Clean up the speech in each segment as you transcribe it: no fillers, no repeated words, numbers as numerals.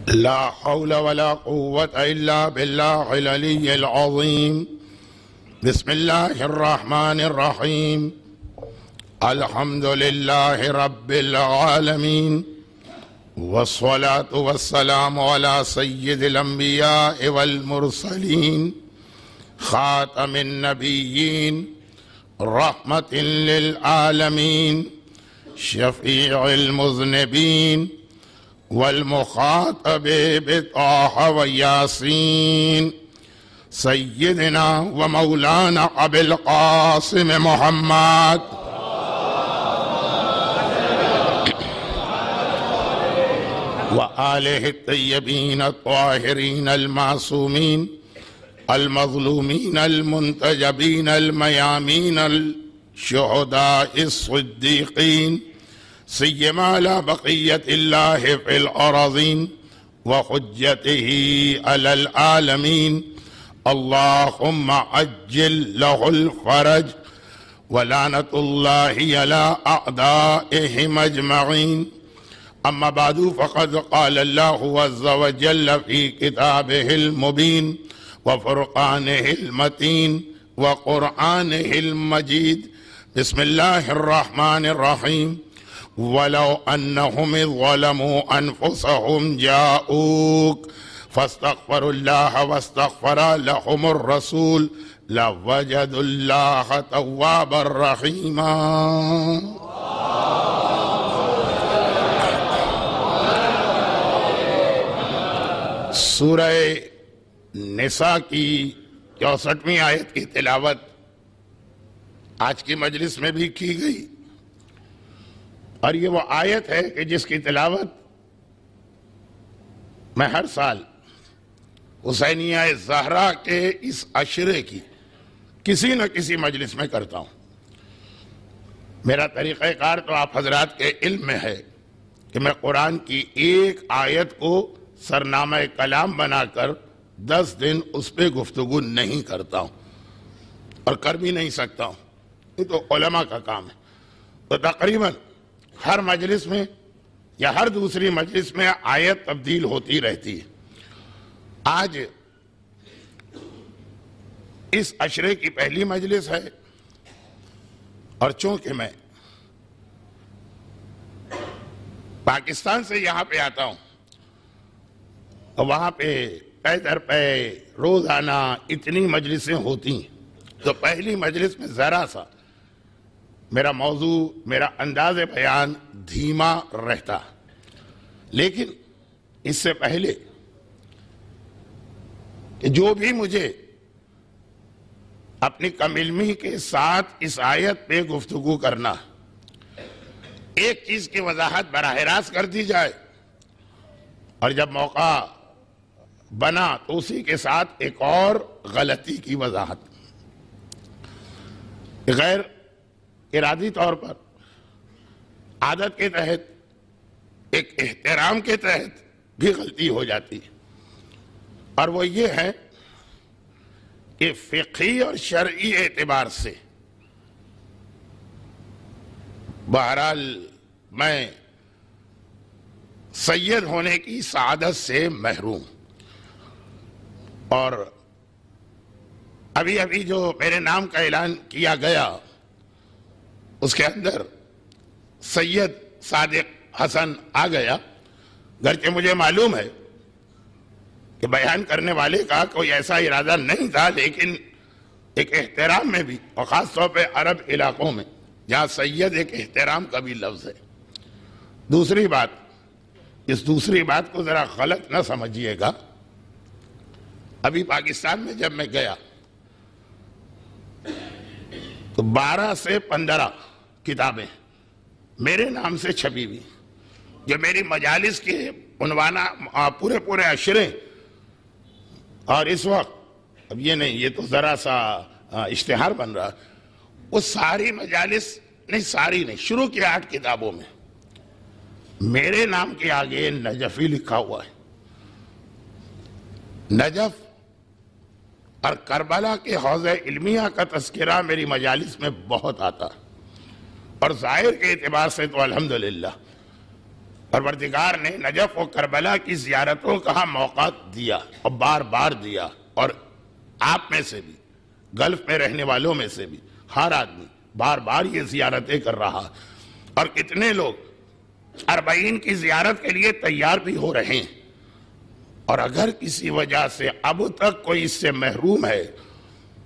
لا حول ولا قوة إلا بالله العلي العظيم. بسم الله الرحمن الرحيم. الحمد لله رب العالمين، والصلاة والسلام على سيد الأنبياء والمرسلين، خاتم النبيين، رحمة للعالمين، شفيع المذنبين، والمخاطب بطه وياسين، سيدنا ومولانا أبي القاسم محمد وآله الطيبين الطاهرين المعصومين المظلومين المنتجبين الميامين الشهداء الصديقين، سيما على بقية الله في الأراضين وحجته على العالمين. اللهم عجل له الفرج، ولعنة الله على أعدائهم أجمعين. أما بعد، فقد قال الله عز وجل في كتابه المبين وفرقانه المتين وقرآنه المجيد. بسم الله الرحمن الرحيم. ولو أنهم إذ ظلموا أنفسهم جاءوك فاستغفروا الله واستغفر لهم الرسول لوجدوا الله توابا رحيما. سورہ نساء کی 64ویں آیت کی تلاوت آج کی مجلس میں بھی کی گئی، اور یہ وہ آیت ہے کہ جس کی تلاوت میں ہر سال حسینیہ زہرا کے اس عشرے کی کسی نہ کسی مجلس میں کرتا ہوں۔ میرا طریقہ کار تو آپ حضرات کے علم میں ہے کہ میں قرآن کی ایک آیت کو سرنامہ کلام بنا کر 10 دن اس پہ گفتگو نہیں کرتا ہوں، اور کر بھی نہیں سکتا ہوں، یہ تو علماء کا کام ہے۔ تو تقریباً ہر مجلس میں یا ہر دوسری مجلس میں آیت تبدیل ہوتی رہتی ہے۔ آج اس عشرے کی پہلی مجلس ہے، اور چونکہ میں پاکستان سے یہاں پہ آتا ہوں، اور وہاں پہ پے در پے روزانہ اتنی مجلسیں ہوتی ہیں، تو پہلی مجلس میں ذرا سا میرا موضوع، میرا انداز بیان دھیما رہتا، لیکن اس سے پہلے کہ جو بھی مجھے اپنی کم علمی کے ساتھ اس آیت پہ گفتگو کرنا، ایک چیز کی وضاحت براہ راست کر دی جائے، اور جب موقع بنا تو اسی کے ساتھ ایک اور غلطی کی وضاحت۔ غیر ارادی طور پر عادت کے تحت، ایک احترام کے تحت بھی غلطی ہو جاتی ہے، اور وہ یہ ہے کہ فقہی اور شرعی اعتبار سے بہرحال میں سید ہونے کی سعادت سے محروم، اور ابھی جو میرے نام کا اعلان کیا گیا اس کے اندر سید صادق حسن آ گیا، گرچہ مجھے معلوم ہے کہ بیان کرنے والے کا کوئی ایسا ارادہ نہیں تھا، لیکن ایک احترام میں بھی، اور خاص طور پہ عرب علاقوں میں جہاں سید ایک احترام کا بھی لفظ ہے۔ دوسری بات، اس دوسری بات کو ذرا غلط نہ سمجھیے گا، ابھی پاکستان میں جب میں گیا تو 12 سے 15 کتابیں میرے نام سے چھپی ہوئی، جو میری مجالس کے عنوانہ پورے عشرے، اور اس وقت اب یہ نہیں، یہ تو ذرا سا اشتہار بن رہا، وہ ساری مجالس نہیں، ساری نہیں، شروع کی 8 کتابوں میں میرے نام کے آگے نجفی لکھا ہوا ہے۔ نجف اور کربلا کے حوض علمیہ کا تذکرہ میری مجالس میں بہت آتا، اور ظاہر کے اعتبار سے تو الحمدللہ پروردگار نے نجف و کربلا کی زیارتوں کا موقع دیا اور بار بار دیا، اور آپ میں سے بھی، گلف میں رہنے والوں میں سے بھی ہر آدمی بار بار یہ زیارتیں کر رہا، اور کتنے لوگ اربعین کی زیارت کے لیے تیار بھی ہو رہے ہیں۔ اور اگر کسی وجہ سے اب تک کوئی اس سے محروم ہے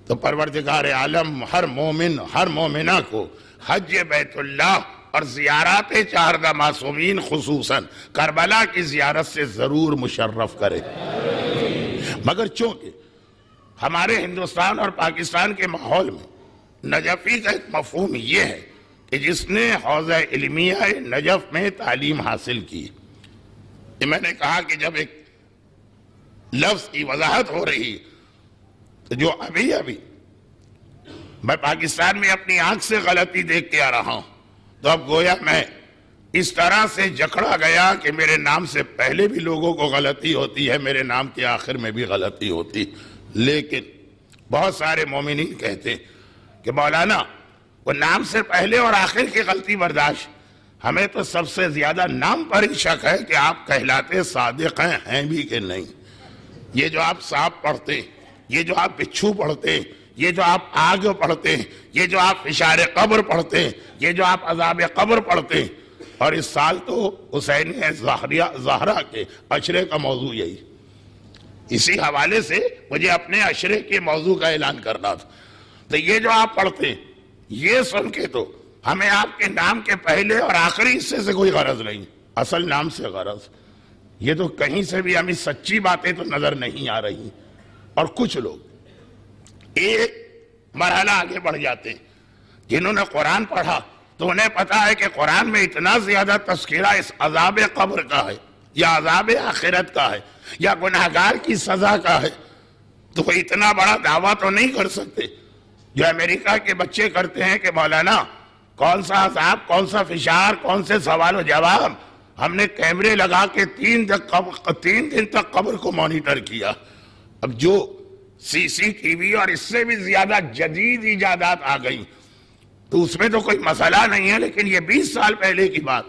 تو پروردگار عالم ہر مومن ہر مومنہ کو حج بیت اللہ اور زیارات چہاردہ معصومین خصوصاً کربلا کی زیارت سے ضرور مشرف کرے۔ مگر چونکہ ہمارے ہندوستان اور پاکستان کے ماحول میں نجفی کا ایک مفہوم یہ ہے کہ جس نے حوزہ علمیہ نجف میں تعلیم حاصل کی، یہ میں نے کہا کہ جب ایک لفظ کی وضاحت ہو رہی تو جو ابھی میں پاکستان میں اپنی آنکھ سے غلطی دیکھ کے آ رہا ہوں، تو اب گویا میں اس طرح سے جکڑا گیا کہ میرے نام سے پہلے بھی لوگوں کو غلطی ہوتی ہے، میرے نام کے آخر میں بھی غلطی ہوتی، لیکن بہت سارے مومنین کہتے کہ مولانا وہ نام سے پہلے اور آخر کی غلطی برداشت، ہمیں تو سب سے زیادہ نام پر ہی شک ہے کہ آپ کہلاتے صادق ہیں بھی کہ نہیں۔ یہ جو آپ سانپ پڑھتے، یہ جو آپ بچھو پڑھتے، یہ جو آپ آگ پڑھتے، یہ جو آپ فشار قبر پڑھتے، یہ جو آپ عذاب قبر پڑھتے، اور اس سال تو حسین زہرا کے عشرے کا موضوع یہی، اسی حوالے سے مجھے اپنے عشرے کے موضوع کا اعلان کرنا تھا، تو یہ جو آپ پڑھتے، یہ سن کے تو ہمیں آپ کے نام کے پہلے اور آخری حصے سے کوئی غرض نہیں، اصل نام سے غرض۔ یہ تو کہیں سے بھی ہمیں سچی باتیں تو نظر نہیں آ رہی، اور کچھ لوگ ایک مرحلہ آگے بڑھ جاتے ہیں، جنہوں نے قرآن پڑھا تو انہیں پتا ہے کہ قرآن میں اتنا زیادہ تذکرہ اس عذاب قبر کا ہے یا عذاب آخرت کا ہے یا گناہگار کی سزا کا ہے، تو وہ اتنا بڑا دعویٰ تو نہیں کر سکتے جو امریکہ کے بچے کرتے ہیں کہ مولانا کون سا عذاب، کون سا فشار، کون سے سوال و جواب، ہم نے کیمرے لگا کے 3 دن تک قبر کو مانیٹر کیا۔ اب جو سی سی ٹی وی اور اس سے بھی زیادہ جدید ایجادات آ گئی تو اس میں تو کوئی مسئلہ نہیں ہے، لیکن یہ 20 سال پہلے کی بات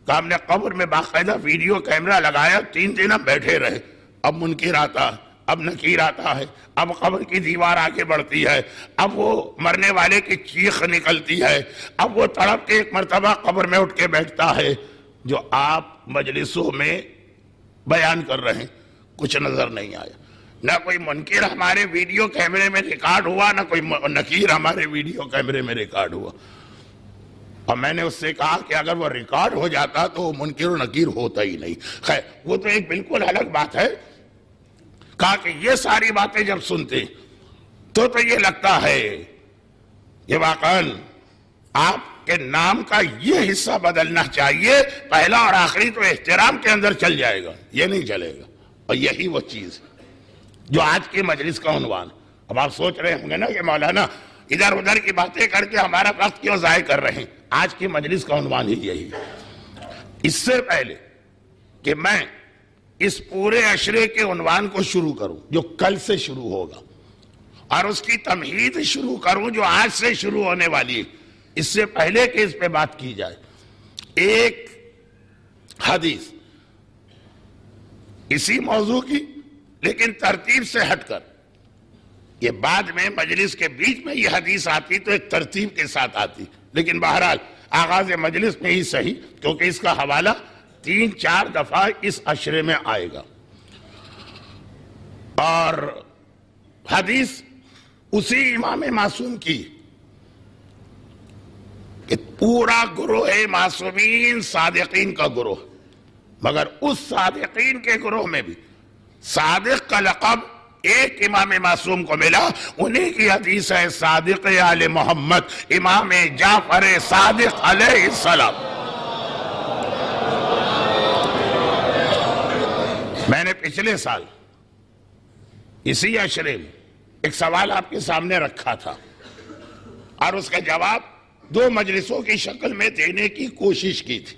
کہ ہم نے قبر میں باقاعدہ ویڈیو کیمرہ لگایا، 3 دن ہم بیٹھے رہے، اب منکر آتا ہے، اب نکیر آتا ہے، اب قبر کی دیوار آگے بڑھتی ہے، اب وہ مرنے والے کی چیخ نکلتی ہے، اب وہ تڑپ کے ایک مرتبہ قبر میں اٹھ کے بیٹھتا ہے۔ جو آپ مجلسوں میں بیان کر رہے ہیں کچھ نظر نہیں آیا، نہ کوئی منکر ہمارے ویڈیو کیمرے میں ریکارڈ ہوا، نہ کوئی نکیر ہمارے ویڈیو کیمرے میں ریکارڈ ہوا۔ اور میں نے اس سے کہا کہ اگر وہ ریکارڈ ہو جاتا تو وہ منکر و نکیر ہوتا ہی نہیں۔ خیر وہ تو ایک بالکل الگ بات ہے۔ کہا کہ یہ ساری باتیں جب سنتے تو یہ لگتا ہے کہ واقعاً آپ کے نام کا یہ حصہ بدلنا چاہیے، پہلا اور آخری تو احترام کے اندر چل جائے گا، یہ نہیں چلے گا۔ اور یہی وہ چیز ہے جو آج کی مجلس کا عنوان۔ اب آپ سوچ رہے ہوں گے نا کہ مولانا ادھر ادھر کی باتیں کر کے ہمارا وقت کیوں ضائع کر رہے ہیں؟ آج کی مجلس کا عنوان ہی یہی ہے۔ اس سے پہلے کہ میں اس پورے عشرے کے عنوان کو شروع کروں جو کل سے شروع ہوگا، اور اس کی تمہید شروع کروں جو آج سے شروع ہونے والی ہے، اس سے پہلے کہ اس پہ بات کی جائے، ایک حدیث اسی موضوع کی لیکن ترتیب سے ہٹ کر، یہ بعد میں مجلس کے بیچ میں یہ حدیث آتی تو ایک ترتیب کے ساتھ آتی، لیکن بہرحال آغاز مجلس میں ہی صحیح، کیونکہ اس کا حوالہ 3-4 دفعہ اس عشرے میں آئے گا۔ اور حدیث اسی امام معصوم کی کہ پورا گروہ معصومین صادقین کا گروہ، مگر اس صادقین کے گروہ میں بھی صادق کا لقب ایک امام معصوم کو ملا، انہی کی حدیث ہے صادق آل محمد امام جعفر صادق علیہ السلام۔ میں نے پچھلے سال اسی عشرے میں ایک سوال آپ کے سامنے رکھا تھا اور اس کا جواب 2 مجلسوں کی شکل میں دینے کی کوشش کی تھی۔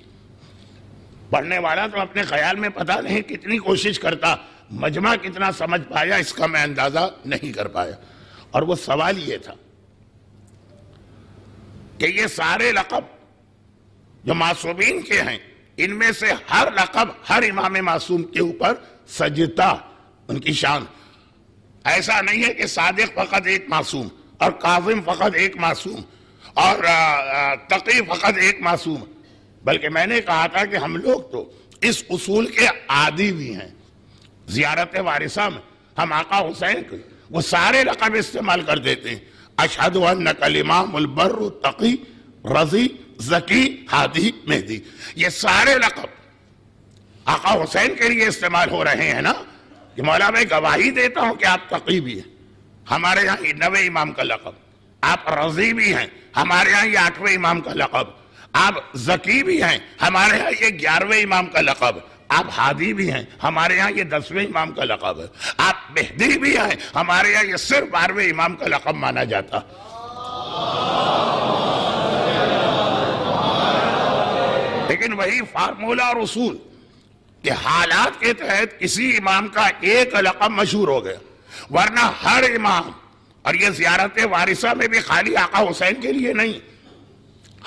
پڑھنے والا تو اپنے خیال میں پتہ نہیں کتنی کوشش کرتا، مجمع کتنا سمجھ پایا اس کا میں اندازہ نہیں کر پایا۔ اور وہ سوال یہ تھا کہ یہ سارے لقب جو معصومین کے ہیں ان میں سے ہر لقب ہر امام معصوم کے اوپر سجدہ ان کی شان. ایسا نہیں ہے کہ صادق فقط ایک معصوم اور کاظم فقط ایک معصوم اور تقی فقط ایک معصوم، بلکہ میں نے کہا تھا کہ ہم لوگ تو اس اصول کے عادی بھی ہیں. زیارت وارثہ میں ہم آقا حسین کو وہ سارے لقب استعمال کر دیتے ہیں. اشہد انک الامام البر التقی رضی ذکی ہادی مہدی، یہ سارے لقب آقا حسین کے لیے استعمال ہو رہے ہیں نا. کہ مولا میں گواہی دیتا ہوں کہ آپ تقی بھی ہیں، ہمارے یہاں یہ 9ویں امام کا لقب. آپ رضی بھی ہیں، ہمارے یہاں یہ 8ویں امام کا لقب. آپ ذکی بھی ہیں، ہمارے یہاں یہ 11ویں امام کا لقب. آپ ہادی بھی ہیں، ہمارے یہاں یہ 10ویں امام کا لقب ہے. آپ مہدی بھی ہیں، ہمارے یہاں یہ صرف 12ویں امام کا لقب مانا جاتا. لیکن وہی فارمولہ اور اصول کہ حالات کے تحت کسی امام کا ایک لقب مشہور ہو گیا، ورنہ ہر امام، اور یہ زیارت وارثہ میں بھی خالی آقا حسین کے لیے نہیں،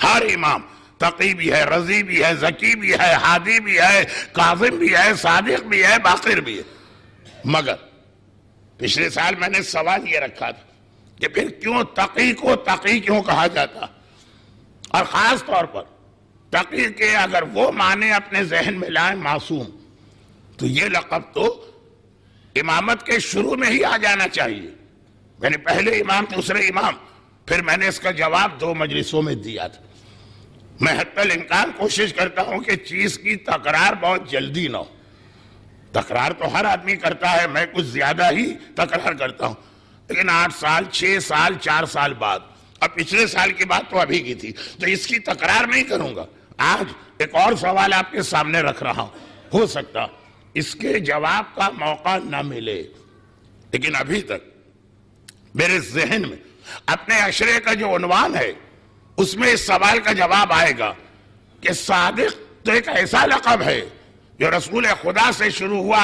ہر امام تقی بھی ہے، رضی بھی ہے، ذکی بھی ہے، ہادی بھی ہے، کاظم بھی ہے، صادق بھی ہے، باقر بھی ہے. مگر پچھلے سال میں نے سوال یہ رکھا تھا کہ پھر کیوں تقی کو تقی کیوں کہا جاتا، اور خاص طور پر تقی کے اگر وہ معنی اپنے ذہن میں لائیں معصوم، تو یہ لقب تو امامت کے شروع میں ہی آ جانا چاہیے. میں نے پہلے امام دوسرے امام، پھر میں نے اس کا جواب 2 مجلسوں میں دیا تھا. میں حتی الامکان کوشش کرتا ہوں کہ چیز کی تکرار بہت جلدی نہ ہو. تکرار تو ہر آدمی کرتا ہے، میں کچھ زیادہ ہی تکرار کرتا ہوں، لیکن 8 سال 6 سال 4 سال بعد، اب پچھلے سال کی بات تو ابھی کی تھی، تو اس کی تکرار نہیں کروں گا. آج ایک اور سوال آپ کے سامنے رکھ رہا ہوں، ہو سکتا اس کے جواب کا موقع نہ ملے، لیکن ابھی تک میرے ذہن میں اپنے عشرے کا جو عنوان ہے اس میں اس سوال کا جواب آئے گا کہ صادق تو ایک ایسا لقب ہے جو رسول خدا سے شروع ہوا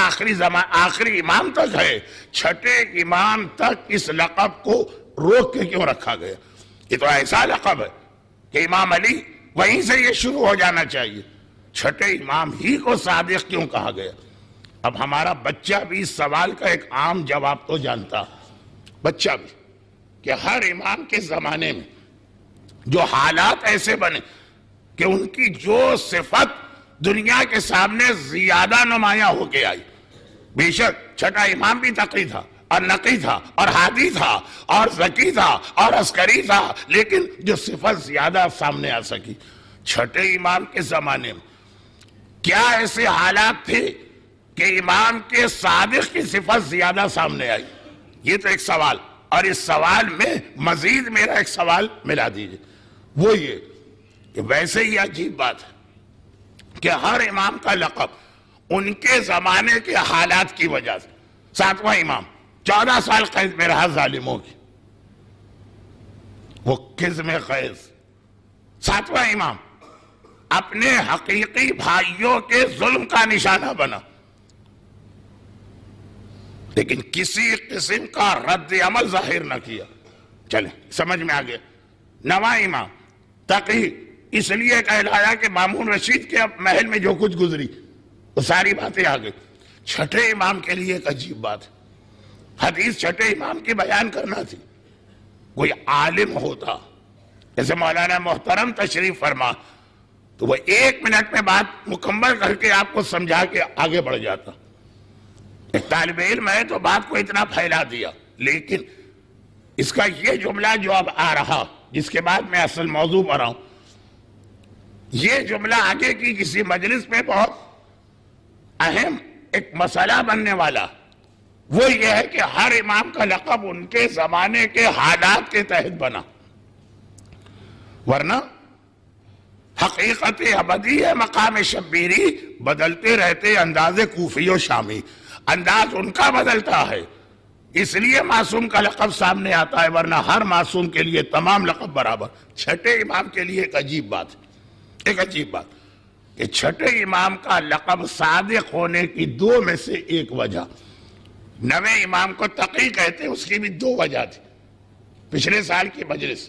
آخری امام تک ہے. 6 امام تک اس لقب کو روک کے کیوں رکھا گیا؟ یہ تو ایسا لقب ہے کہ امام علی وہیں سے یہ شروع ہو جانا چاہیے. 6 امام ہی کو صادق کیوں کہا گیا؟ اب ہمارا بچہ بھی اس سوال کا ایک عام جواب تو جانتا، بچہ بھی، کہ ہر امام کے زمانے میں جو حالات ایسے بنے کہ ان کی جو صفت دنیا کے سامنے زیادہ نمایاں ہو کے آئی. بے شک 6 امام بھی تقی تھا اور نقی تھا اور ہادی تھا اور ذکی تھا اور عسکری تھا، لیکن جو صفت زیادہ سامنے آ سکی 6 امام کے زمانے میں کیا ایسے حالات تھے کہ امام کے صادق کی صفت زیادہ سامنے آئی؟ یہ تو ایک سوال، اور اس سوال میں مزید میرا ایک سوال ملا دیجئے، وہ یہ کہ ویسے ہی عجیب بات ہے کہ ہر امام کا لقب ان کے زمانے کے حالات کی وجہ سے. 7واں امام 14 سال قید میں رہا ظالموں کی، وہ قزم قیس. 7واں امام اپنے حقیقی بھائیوں کے ظلم کا نشانہ بنا، لیکن کسی قسم کا رد عمل ظاہر نہ کیا. چلیں سمجھ میں آ گیا. 9واں امام تقی اس لیے کہلایا کہ مامون رشید کے محل میں جو کچھ گزری وہ ساری باتیں آ گئی. 6 امام کے لیے ایک عجیب بات ہے، حدیث 6 امام کی بیان کرنا تھی. کوئی عالم ہوتا جیسے مولانا محترم تشریف فرما تو وہ 1 منٹ میں بات مکمل کر کے آپ کو سمجھا کے آگے بڑھ جاتا. ایک طالب علم ہے تو بات کو اتنا پھیلا دیا، لیکن اس کا یہ جملہ جو اب آ رہا، جس کے بعد میں اصل موضوع پر آؤں، یہ جملہ آگے کی کسی مجلس میں بہت اہم ایک مسئلہ بننے والا. وہ یہ ہے کہ ہر امام کا لقب ان کے زمانے کے حالات کے تحت بنا، ورنہ حقیقت ابدی ہے مقام شبیری، بدلتے رہتے انداز کوفی و شامی. انداز ان کا بدلتا ہے، اس لیے معصوم کا لقب سامنے آتا ہے، ورنہ ہر معصوم کے لیے تمام لقب برابر. 6 امام کے لیے ایک عجیب بات کہ 6 امام کا لقب صادق ہونے کی 2 میں سے ایک وجہ. 9ویں امام کو تقی کہتے، اس کی بھی 2 وجہ تھی. پچھلے سال کی مجلس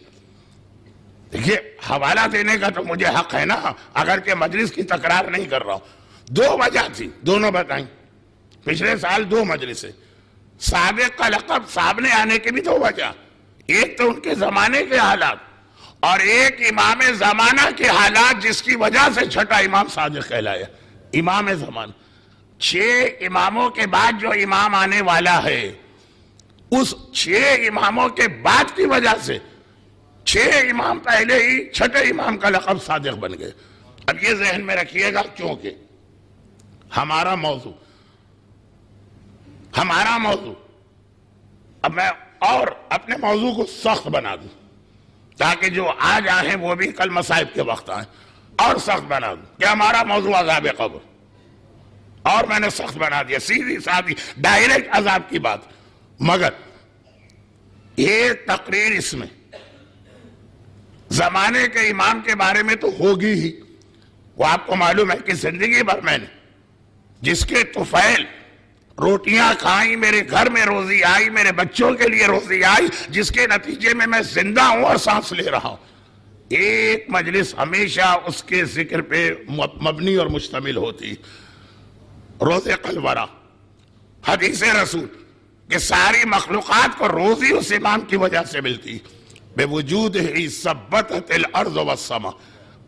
دیکھیے حوالہ دینے کا تو مجھے حق ہے نا، اگرچہ مجلس کی تکرار نہیں کر رہا ہوں۔ 2 وجہ تھی، دونوں بتائیں۔ پچھلے سال 2 مجلسیں، صادق کا لقب سامنے آنے کی بھی 2 وجہ، ایک تو ان کے زمانے کے حالات اور ایک امام زمانہ کے حالات، جس کی وجہ سے چھٹا امام صادق کہلایا۔ امام زمانہ 6 اماموں کے بعد جو امام آنے والا ہے، اس 6 اماموں کے بعد کی وجہ سے 6 امام پہلے ہی چھٹے امام کا لقب صادق بن گئے۔ اب یہ ذہن میں رکھیے گا، کیونکہ ہمارا موضوع اب میں اور اپنے موضوع کو سخت بنا دوں تاکہ جو آج آئیں وہ بھی کل مصائب کے وقت آئیں، اور سخت بنا دوں کہ ہمارا موضوع عذاب قبر، اور میں نے سخت بنا دیا، سیدھی سادھی ڈائریکٹ عذاب کی بات۔ مگر ایک تقریر اس میں زمانے کے امام کے بارے میں تو ہوگی ہی، وہ آپ کو معلوم ہے کہ زندگی بھر میں نے جس کے طفیل روٹیاں کھائیں، میرے گھر میں روزی آئی، میرے بچوں کے لیے روزی آئی، جس کے نتیجے میں میں زندہ ہوں اور سانس لے رہا ہوں، ایک مجلس ہمیشہ اس کے ذکر پہ مبنی اور مشتمل ہوتی، روز قلورہ، حدیث رسول کہ ساری مخلوقات کو روزی اس امام کی وجہ سے ملتی، بے وجود ہی ثبتت الارض والسماء،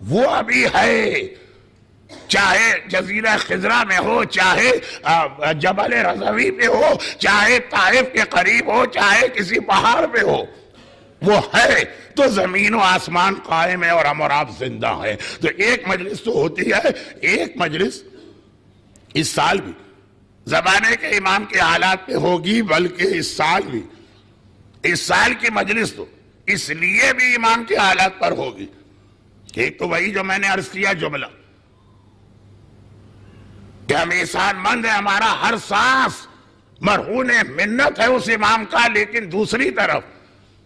وہ ابھی ہے، چاہے جزیرہ خضرہ میں ہو، چاہے جبل رضوی پہ ہو، چاہے طائف کے قریب ہو، چاہے کسی پہاڑ پہ ہو، وہ ہے تو زمین و آسمان قائم ہے اور ہم اور آپ زندہ ہیں۔ تو ایک مجلس تو ہوتی ہے، ایک مجلس اس سال بھی زمانے کے امام کے حالات پہ ہوگی، بلکہ اس سال کی مجلس تو اس لیے بھی امام کے حالات پر ہوگی۔ ایک تو وہی جو میں نے عرض کیا جملہ کہ ہم احسان مند ہیں، ہمارا ہر سانس مرہون منت ہے اس امام کا، لیکن دوسری طرف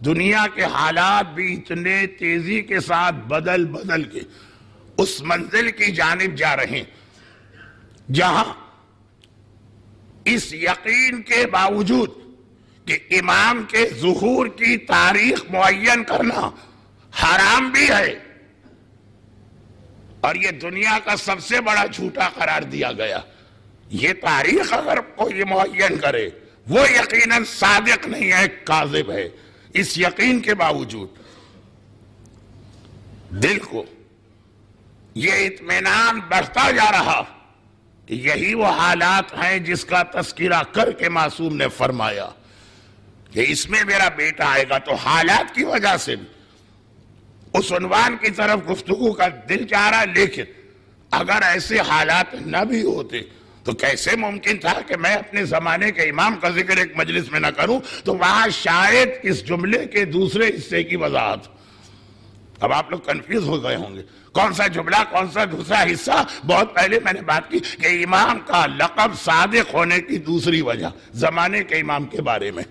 دنیا کے حالات بھی اتنے تیزی کے ساتھ بدل کے اس منزل کی جانب جا رہے ہیں جہاں اس یقین کے باوجود کہ امام کے ظہور کی تاریخ معین کرنا حرام بھی ہے، اور یہ دنیا کا سب سے بڑا جھوٹا قرار دیا گیا، یہ تاریخ اگر کوئی معین کرے وہ یقیناً صادق نہیں ہے، کاذب ہے۔ اس یقین کے باوجود دل کو یہ اطمینان بڑھتا جا رہا کہ یہی وہ حالات ہیں جس کا تذکرہ کر کے معصوم نے فرمایا کہ اس میں میرا بیٹا آئے گا، تو حالات کی وجہ سے بھی اس عنوان کی طرف گفتگو کا دل چاہ رہا، لیکن اگر ایسے حالات نہ بھی ہوتے تو کیسے ممکن تھا کہ میں اپنے زمانے کے امام کا ذکر ایک مجلس میں نہ کروں؟ تو وہاں شاید اس جملے کے دوسرے حصے کی وضاحت۔ اب آپ لوگ کنفیوز ہو گئے ہوں گے، کون سا جملہ، کون سا دوسرا حصہ؟ بہت پہلے میں نے بات کی کہ امام کا لقب صادق ہونے کی دوسری وجہ زمانے کے امام کے بارے میں۔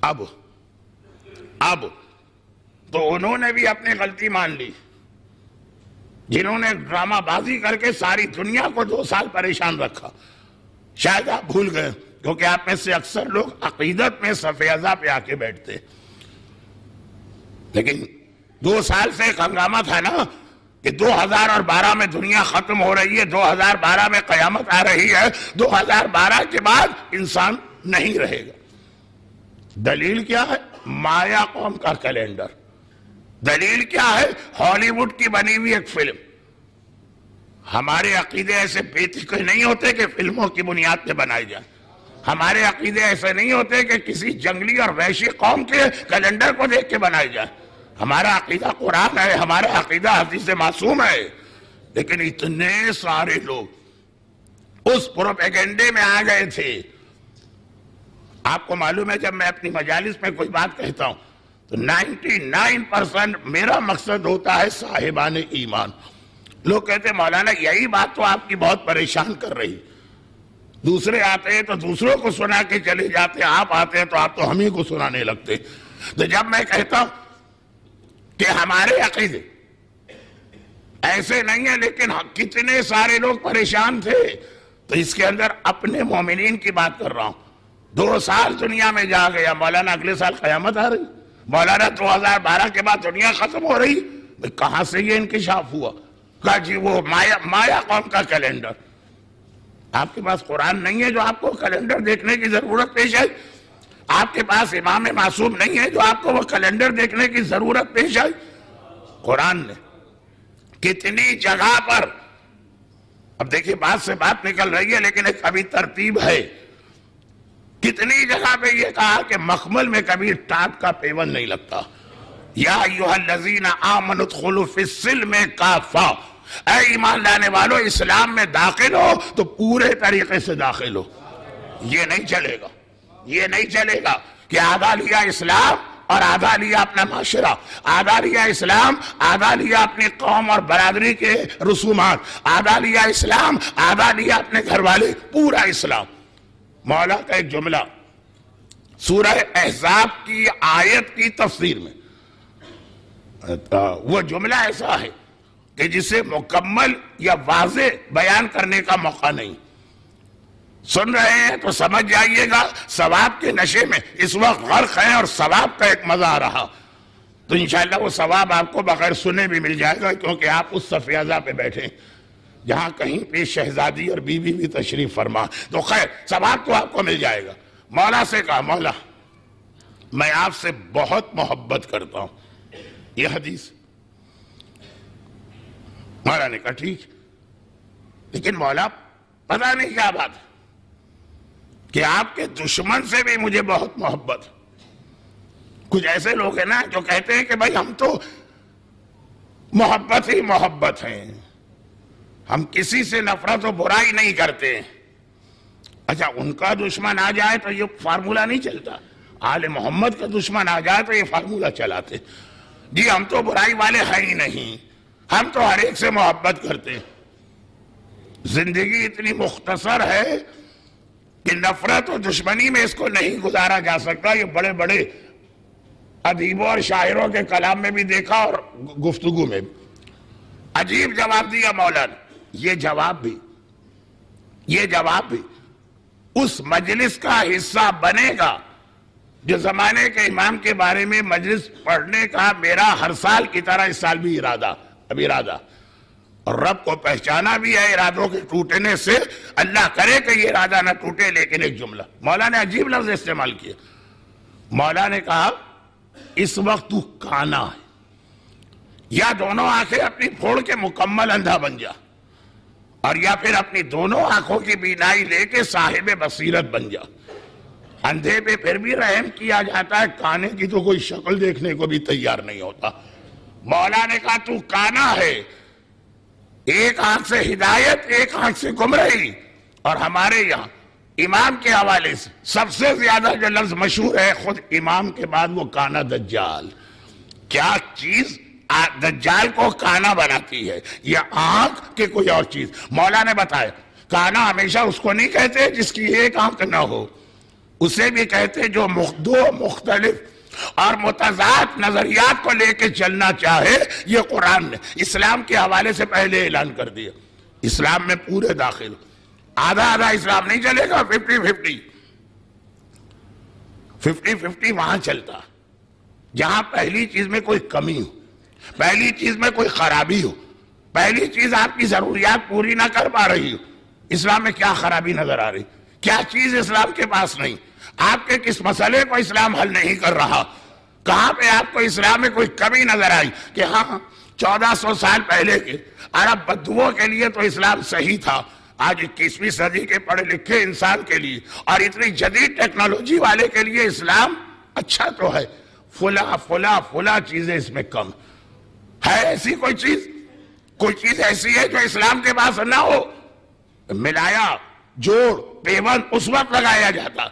اب تو انہوں نے بھی اپنی غلطی مان لی، جنہوں نے ڈرامہ بازی کر کے ساری دنیا کو 2 سال پریشان رکھا۔ شاید آپ بھول گئے، کیونکہ آپ میں سے اکثر لوگ عقیدت میں صف ازا پہ آ کے بیٹھتے، لیکن 2 سال سے ایک ہنگامہ تھا نا کہ 2012 میں دنیا ختم ہو رہی ہے، 2012 میں قیامت آ رہی ہے، 2012 کے بعد انسان نہیں رہے گا۔ دلیل کیا ہے؟ مایا قوم کا کیلنڈر۔ دلیل کیا ہے؟ ہالی ووڈ کی بنی ہوئی ایک فلم۔ ہمارے عقیدے ایسے بے نہیں ہوتے کہ فلموں کی بنیاد پہ بنائے جائیں، ہمارے عقیدے ایسے نہیں ہوتے کہ کسی جنگلی اور وحشی قوم کے کیلنڈر کو دیکھ کے بنائے جائیں۔ ہمارا عقیدہ قرآن ہے، ہمارا عقیدہ حدیث معصوم ہے، لیکن اتنے سارے لوگ اس پروپیگنڈے میں آ گئے تھے۔ آپ کو معلوم ہے جب میں اپنی مجالس میں کوئی بات کہتا ہوں تو 99% میرا مقصد ہوتا ہے صاحبان ایمان۔ لوگ کہتے ہیں مولانا یہی بات تو آپ کی بہت پریشان کر رہی، دوسرے آتے ہیں تو دوسروں کو سنا کے چلے جاتے، آپ آتے ہیں تو آپ تو ہم ہی کو سنانے لگتے۔ تو جب میں کہتا ہوں کہ ہمارے عقیدے ایسے نہیں ہیں لیکن کتنے سارے لوگ پریشان تھے، تو اس کے اندر اپنے مومنین کی بات کر رہا ہوں۔ 2 سال دنیا میں جا گیا، مولانا اگلے سال قیامت آ رہی، مولانا 2012 کے بعد دنیا ختم ہو رہی، کہاں سے یہ انکشاف ہوا؟ کہا جی وہ مایا قوم کا کیلنڈر۔ آپ کے پاس قرآن نہیں ہے جو آپ کو کیلنڈر دیکھنے کی ضرورت پیش آئی؟ آپ کے پاس امام معصوم نہیں ہے جو آپ کو وہ کیلنڈر دیکھنے کی ضرورت پیش آئی؟ قرآن نے کتنی جگہ پر، اب دیکھیں بات سے بات نکل رہی ہے لیکن ایک ابھی ترتیب ہے، کتنی جگہ پہ یہ کہا کہ مخمل میں کبھی ٹاٹ کا پیون نہیں لگتا۔ یا ایھا الذین آمنوا ادخلوا فی السلم کافہ، اے ایمان لانے والو اسلام میں داخل ہو تو پورے طریقے سے داخل ہو۔ یہ نہیں چلے گا، یہ نہیں چلے گا کہ آدھا لیا اسلام اور آدھا لیا اپنا معاشرہ، آدھا لیا اسلام، آدھا لیا اپنی قوم اور برادری کے رسومات، آدھا لیا اسلام، آدھا لیا اپنے گھر والے، پورا اسلام۔ مولا کا ایک جملہ سورہ احزاب کی آیت کی تفسیر میں، وہ جملہ ایسا ہے کہ جسے مکمل یا واضح بیان کرنے کا موقع نہیں۔ سن رہے ہیں تو سمجھ جائیے گا، ثواب کے نشے میں اس وقت غرق ہیں اور ثواب کا ایک مزہ آ رہا، تو انشاءاللہ وہ ثواب آپ کو بغیر سنے بھی مل جائے گا، کیونکہ آپ اس صفیازہ پہ بیٹھے ہیں جہاں کہیں پہ شہزادی اور بیوی بھی تشریف فرما، تو خیر ثواب تو آپ کو مل جائے گا۔ مولا سے کہا مولا میں آپ سے بہت محبت کرتا ہوں، یہ حدیث۔ مولا نے کہا ٹھیک، لیکن مولا پتہ نہیں کیا بات ہے کہ آپ کے دشمن سے بھی مجھے بہت محبت۔ کچھ ایسے لوگ ہیں نا جو کہتے ہیں کہ بھائی ہم تو محبت ہی محبت ہیں، ہم کسی سے نفرت و برائی نہیں کرتے۔ اچھا ان کا دشمن آ جائے تو یہ فارمولہ نہیں چلتا، آل محمد کا دشمن آ جائے تو یہ فارمولہ چلاتے، جی ہم تو برائی والے ہیں ہی نہیں، ہم تو ہر ایک سے محبت کرتے۔ زندگی اتنی مختصر ہے کہ نفرت و دشمنی میں اس کو نہیں گزارا جا سکتا۔ یہ بڑے بڑے ادیبوں اور شاعروں کے کلام میں بھی دیکھا اور گفتگو میں بھی۔ عجیب جواب دیا مولا نے۔ یہ جواب بھی اس مجلس کا حصہ بنے گا جو زمانے کے امام کے بارے میں مجلس پڑھنے کا میرا ہر سال کی طرح اس سال بھی ارادہ، اور رب کو پہچانا بھی ہے ارادوں کے ٹوٹنے سے، اللہ کرے کہ یہ ارادہ نہ ٹوٹے۔ لیکن ایک جملہ مولا نے عجیب لفظ استعمال کیا، مولا نے کہا اس وقت تو کانا ہے، یا دونوں آنکھیں اپنی پھوڑ کے مکمل اندھا بن جا، اور یا پھر اپنی دونوں آنکھوں کی بینائی لے کے صاحب بصیرت بن جا۔ اندھے پہ پھر بھی رحم کیا جاتا ہے، کانے کی تو کوئی شکل دیکھنے کو بھی تیار نہیں ہوتا۔ مولا نے کہا تو کانا ہے، ایک آنکھ سے ہدایت، ایک آنکھ سے گمراہی۔ اور ہمارے یہاں امام کے حوالے سے سب سے زیادہ جو لفظ مشہور ہے خود امام کے بعد، وہ کانا دجال۔ کیا چیز دجال کو کانا بناتی ہے؟ یہ آنکھ کہ کوئی اور چیز؟ مولا نے بتایا کانا ہمیشہ اس کو نہیں کہتے جس کی ایک آنکھ نہ ہو، اسے بھی کہتے جو دو مختلف اور متضاد نظریات کو لے کے چلنا چاہے۔ یہ قرآن نے اسلام کے حوالے سے پہلے اعلان کر دیا، اسلام میں پورے داخل، آدھا آدھا اسلام نہیں چلے گا، 50-50 وہاں چلتا جہاں پہلی چیز میں کوئی کمی ہو، پہلی چیز میں کوئی خرابی ہو، پہلی چیز آپ کی ضروریات پوری نہ کر پا رہی ہو۔ اسلام میں کیا خرابی نظر آ رہی؟ کیا چیز اسلام کے پاس نہیں؟ آپ کے کس مسئلے کو اسلام حل نہیں کر رہا؟ کہاں پہ آپ کو اسلام میں کوئی کمی نظر آئی کہ ہاں 1400 سال پہلے کے عرب بدوؤں کے لیے تو اسلام صحیح تھا، آج 21ویں صدی کے پڑھے لکھے انسان کے لیے اور اتنی جدید ٹیکنالوجی والے کے لیے اسلام اچھا تو ہے، فلا چیزیں اس میں کم ہے۔ ایسی کوئی چیز ایسی ہے جو اسلام کے پاس نہ ہو؟ ملایا جوڑ پیوند اس وقت لگایا جاتا،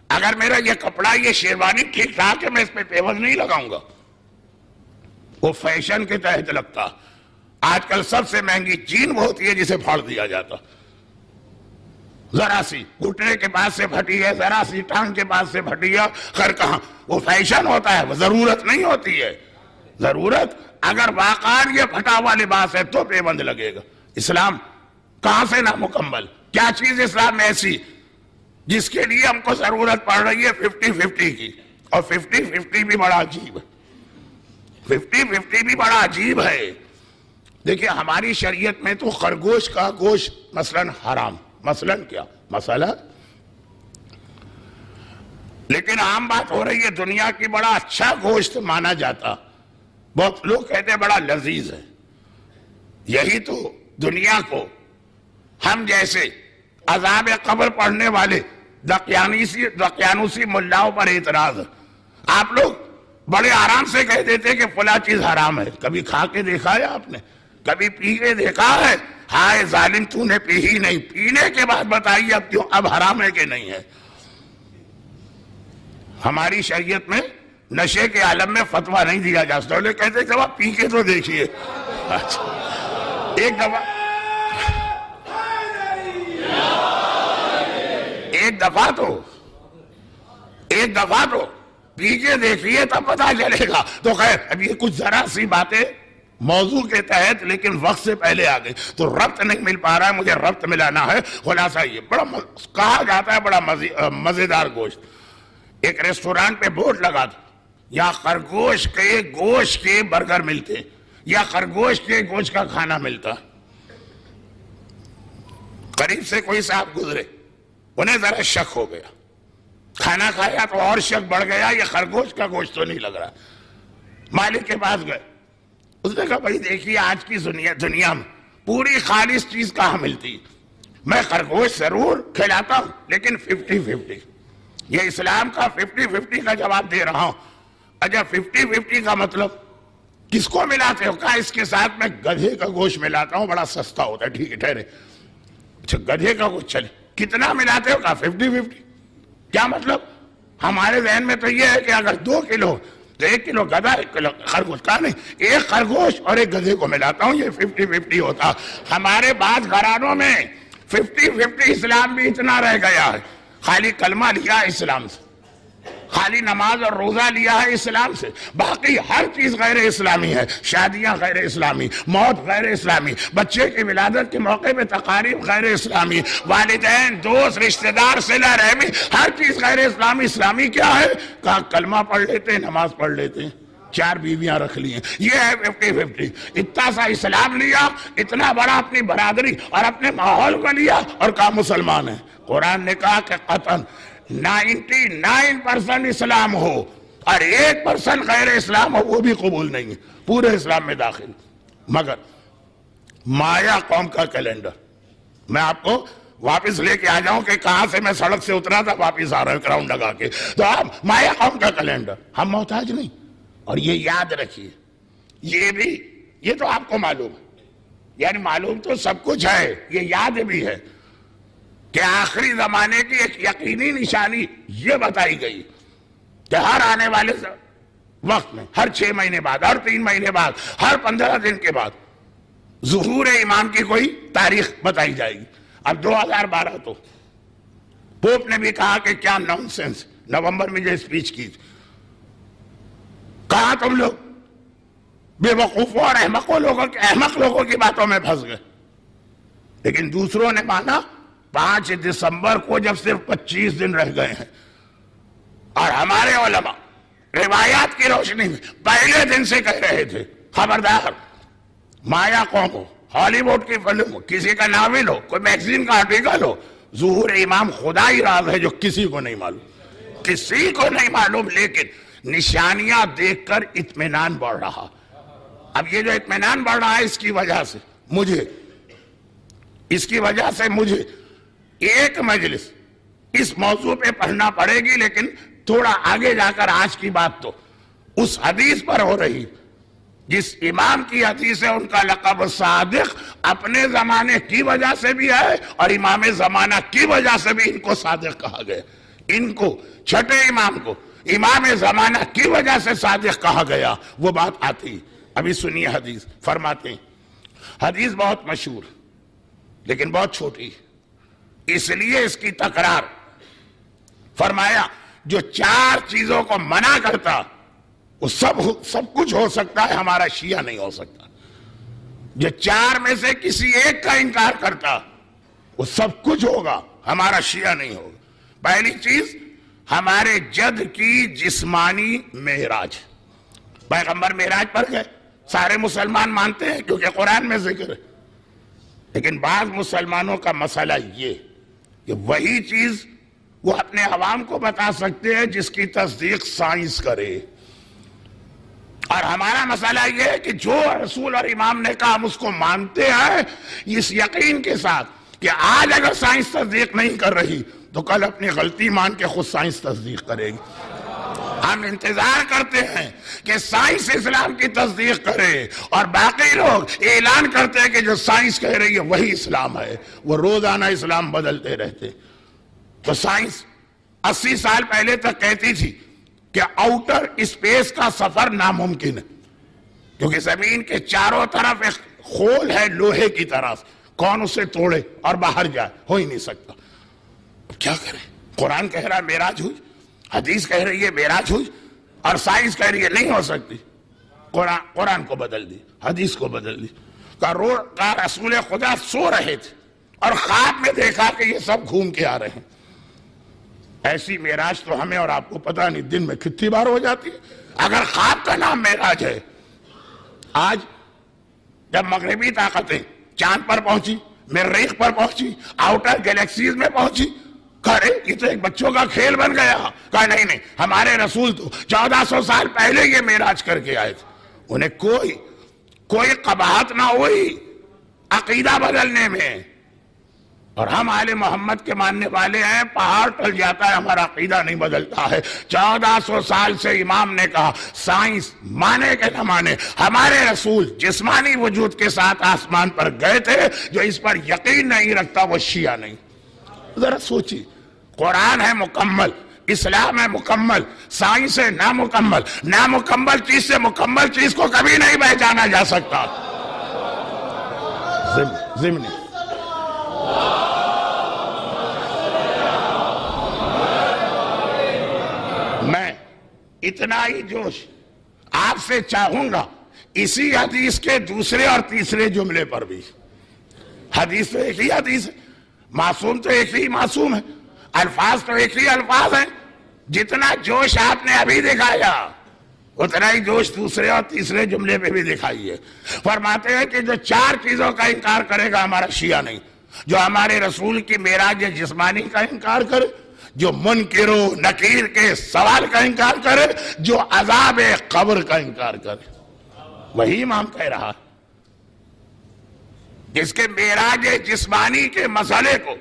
اگر میرا یہ کپڑا یہ شیروانی ٹھیک ٹھاک ہے میں اس پہ پیوند نہیں لگاؤں گا، وہ فیشن کے تحت لگتا۔ آج کل سب سے مہنگی چین وہ ہوتی ہے جسے پھاڑ دیا جاتا، ذرا سی گھٹنے کے پاس سے پھٹی ہے، ذرا سی ٹانگ کے پاس سے پھٹی ہے، خیر کہاں وہ فیشن ہوتا ہے، وہ ضرورت نہیں ہوتی ہے۔ ضرورت اگر واقعاً یہ پھٹا ہوا لباس ہے تو پیوند لگے گا۔ اسلام کہاں سے نامکمل؟ کیا چیز اسلام میں ایسی جس کے لیے ہم کو ضرورت پڑ رہی ہے 50-50 کی؟ اور 50-50 بھی بڑا عجیب ہے، 50-50 بھی بڑا عجیب ہے. دیکھیں ہماری شریعت میں تو خرگوش کا گوشت مثلاً حرام، مثلاً کیا مسئلہ، لیکن عام بات ہو رہی ہے دنیا کی بڑا اچھا گوشت مانا جاتا. بہت لوگ کہتے ہیں بڑا لذیذ ہے. یہی تو دنیا کو ہم جیسے عذاب قبر پڑھنے والے دقیانوسی ملاؤں پر اعتراض ہے. آپ لوگ بڑے آرام سے کہہ دیتے کہ فلاں چیز حرام ہے. کبھی کھا کے دیکھا ہے آپ نے؟ کبھی پی کے دیکھا ہے؟ ہائے ظالم تو نے پی ہی نہیں. پینے کے بعد بتائیے اب کیوں اب حرام ہے کہ نہیں ہے. ہماری شریعت میں نشے کے عالم میں فتویٰ نہیں دیا جا سکتا. لوگ کہتے ہیں کہ آپ پی کے تو دیکھیے. ایک دفعہ تو پی کے دیکھیے تب پتا چلے گا. تو خیر اب یہ کچھ ذرا سی باتیں موضوع کے تحت لیکن وقت سے پہلے آ گئی تو ربط نہیں مل پا رہا ہے. مجھے ربط ملانا ہے. خلاصہ یہ بڑا کہا جاتا ہے بڑا مزیدار گوشت. ایک ریسٹورانٹ پہ بورڈ لگا تھا یا خرگوش کے گوشت کے برگر ملتے یا خرگوش کے گوشت کا کھانا ملتا. قریب سے کوئی صاحب گزرے, انہیں ذرا شک ہو گیا. کھانا کھایا تو اور شک بڑھ گیا, یہ خرگوش کا گوشت تو نہیں لگ رہا. مالک کے پاس گئے, اس نے کہا بھائی دیکھیے آج کی دنیا میں پوری خالص چیز کہاں ملتی. میں خرگوش ضرور کھلاتا ہوں لیکن 50-50. یہ اسلام کا 50-50 کا جواب دے رہا ہوں. اچھا 50-50 کا مطلب کس کو ملاتے ہو؟ کہا اس کے ساتھ میں گدھے کا گوشت ملاتا ہوں, بڑا سستا ہوتا ہے. ٹھیک ہے ٹھہرے, اچھا گدھے کا گوشت چلے, کتنا ملاتے ہو؟ کہا 50-50. کیا مطلب؟ ہمارے ذہن میں تو یہ ہے کہ اگر 2 کلو تو 1 کلو گدھا 1 کلو خرگوش. کہا نہیں, ایک خرگوش اور ایک گدھے کو ملاتا ہوں, یہ 50-50 ہوتا. ہمارے بعض گھرانوں میں 50-50 اسلام بھی اتنا رہ گیا ہے. خالی کلمہ لیا ہے اسلام سے, خالی نماز اور روزہ لیا ہے اسلام سے, باقی ہر چیز غیر اسلامی ہے. شادیاں غیر اسلامی, موت غیر اسلامی, بچے کی ولادت کے موقع پہ تقاریب غیر اسلامی, والدین دوست رشتہ دار صلہ رحمی, ہر چیز غیر اسلامی. اسلامی کیا ہے؟ کہا کلمہ پڑھ لیتے ہیں, نماز پڑھ لیتے ہیں, 4 بیویاں رکھ لی ہیں, یہ ہے 50-50. اتنا سا اسلام لیا, اتنا بڑا اپنی برادری اور اپنے ماحول کو لیا اور کہا مسلمان ہے. قرآن نے کہا کہ قطعاً 99% اسلام ہو اور 1% غیر اسلام ہو وہ بھی قبول نہیں ہے, پورے اسلام میں داخل. مگر مایا قوم کا کیلنڈر, میں آپ کو واپس لے کے آ جاؤں کہ کہاں سے میں سڑک سے اترا تھا واپس آ رہا ہوں کراؤنڈ لگا کے, تو آپ مایا قوم کا کیلنڈر, ہم محتاج نہیں. اور یہ یاد رکھیے, یہ تو آپ کو معلوم ہے, یعنی معلوم تو سب کچھ ہے, یہ یاد بھی ہے کہ آخری زمانے کی ایک یقینی نشانی یہ بتائی گئی کہ ہر آنے والے وقت میں, ہر 6 مہینے بعد, ہر 3 مہینے بعد, ہر 15 دن کے بعد ظہور امام کی کوئی تاریخ بتائی جائے گی. اب 2012 تو پوپ نے بھی کہا کہ کیا نان سینس, نومبر میں جو اسپیچ کی تھی, کہا تم لوگ بے وقوفوں اور احمق لوگوں کی باتوں میں پھنس گئے. لیکن دوسروں نے مانا 5 دسمبر کو جب صرف 25 دن رہ گئے ہیں, اور ہمارے علماء روایات کی روشنی میں پہلے دن سے کہہ رہے تھے خبردار مایا قوم ہو, ہالی ووڈ کی فلم ہو, کسی کا ناول ہو, کوئی میگزین کا آرٹیکل ہو, ظہور امام خدائی راز ہے جو کسی کو نہیں معلوم, لیکن نشانیاں دیکھ کر اطمینان بڑھ رہا. اب یہ جو اطمینان بڑھ رہا ہے اس کی وجہ سے مجھے ایک مجلس اس موضوع پہ پڑھنا پڑے گی, لیکن تھوڑا آگے جا کر آج کی بات تو اس حدیث پر ہو رہی جس امام کی حدیث ہے, ان کا لقب صادق اپنے زمانے کی وجہ سے بھی ہے اور امام زمانہ کی وجہ سے بھی ان کو صادق کہا گیا. ان کو چھٹے امام کو امام زمانہ کی وجہ سے صادق کہا گیا. وہ بات آتی, ابھی سنیے حدیث. فرماتے ہیں, حدیث بہت مشہور لیکن بہت چھوٹی, اس لیے اس کی تکرار. فرمایا جو 4 چیزوں کو منع کرتا وہ سب کچھ ہو سکتا ہے, ہمارا شیعہ نہیں ہو سکتا. جو 4 میں سے کسی ایک کا انکار کرتا وہ سب کچھ ہوگا, ہمارا شیعہ نہیں ہوگا. پہلی چیز, ہمارے جد کی جسمانی معراج. پیغمبر معراج پر گئے، سارے مسلمان مانتے ہیں کیونکہ قرآن میں ذکر ہے، لیکن بعض مسلمانوں کا مسئلہ یہ کہ وہی چیز وہ اپنے عوام کو بتا سکتے ہیں جس کی تصدیق سائنس کرے، اور ہمارا مسئلہ یہ ہے کہ جو رسول اور امام نے کہا ہم اس کو مانتے ہیں اس یقین کے ساتھ کہ آج اگر سائنس تصدیق نہیں کر رہی تو کل اپنی غلطی مان کے خود سائنس تصدیق کرے گی۔ ہم انتظار کرتے ہیں کہ سائنس اسلام کی تصدیق کرے اور باقی لوگ اعلان کرتے ہیں کہ جو سائنس کہہ رہی ہے وہی اسلام ہے، وہ روزانہ اسلام بدلتے رہتے۔ تو سائنس 80 سال پہلے تک کہتی تھی کہ آؤٹر اسپیس کا سفر ناممکن ہے، کیونکہ زمین کے چاروں طرف ایک خول ہے لوہے کی طرف، کون اسے توڑے اور باہر جائے، ہو ہی نہیں سکتا۔ کیا کریں؟ قرآن کہہ رہا ہے معراج ہوئی، حدیث کہہ رہی ہے معراج ہوئی، اور سائنس کہہ رہی ہے نہیں ہو سکتی۔ قرآن کو بدل دی، حدیث کو بدل دی۔ کا رسول خدا سو رہے تھے اور خواب میں دیکھا کہ یہ سب گھوم کے آ رہے ہیں۔ ایسی معراج تو ہمیں اور آپ کو پتہ نہیں دن میں کتنی بار ہو جاتی ہے، اگر خواب کا نام معراج ہے۔ آج جب مغربی طاقتیں چاند پر پہنچی، مریخ پر پہنچی، آؤٹر گیلیکسیز میں پہنچی، کہا یہ تو ایک بچوں کا کھیل بن گیا۔ کہا نہیں، ہمارے رسول تو 1400 سال پہلے یہ معراج کر کے آئے تھے، انہیں کوئی قباحت نہ ہوئی عقیدہ بدلنے میں، اور ہم آل محمد کے ماننے والے ہیں، پہاڑ ٹل جاتا ہے ہمارا عقیدہ نہیں بدلتا ہے۔ 1400 سال سے امام نے کہا سائنس مانے کہ نہ مانے، ہمارے رسول جسمانی وجود کے ساتھ آسمان پر گئے تھے، جو اس پر یقین نہیں رکھتا وہ شیعہ نہیں۔ ذرا سوچی، قرآن ہے مکمل، اسلام ہے مکمل، سائنس ہے نامکمل، نامکمل چیز سے مکمل چیز کو کبھی نہیں پہچانا جا سکتا۔ ضمنی میں اتنا ہی جوش آپ سے چاہوں گا اسی حدیث کے دوسرے اور تیسرے جملے پر بھی۔ حدیث تو ایک ہی حدیث ہے، معصوم تو ایک ہی معصوم ہے، الفاظ تو ایک ہی الفاظ ہیں۔ جتنا جوش آپ نے ابھی دکھایا اتنا ہی جوش دوسرے اور تیسرے جملے پہ بھی دکھائیے۔ فرماتے ہیں کہ جو 4 چیزوں کا انکار کرے گا ہمارا شیعہ نہیں، جو ہمارے رسول کی معراج جسمانی کا انکار کرے، جو منکر و نکیر کے سوال کا انکار کرے، جو عذاب قبر کا انکار کرے۔ وہی امام کہہ رہا ہے جس کے معراج جسمانی کے مسئلے کو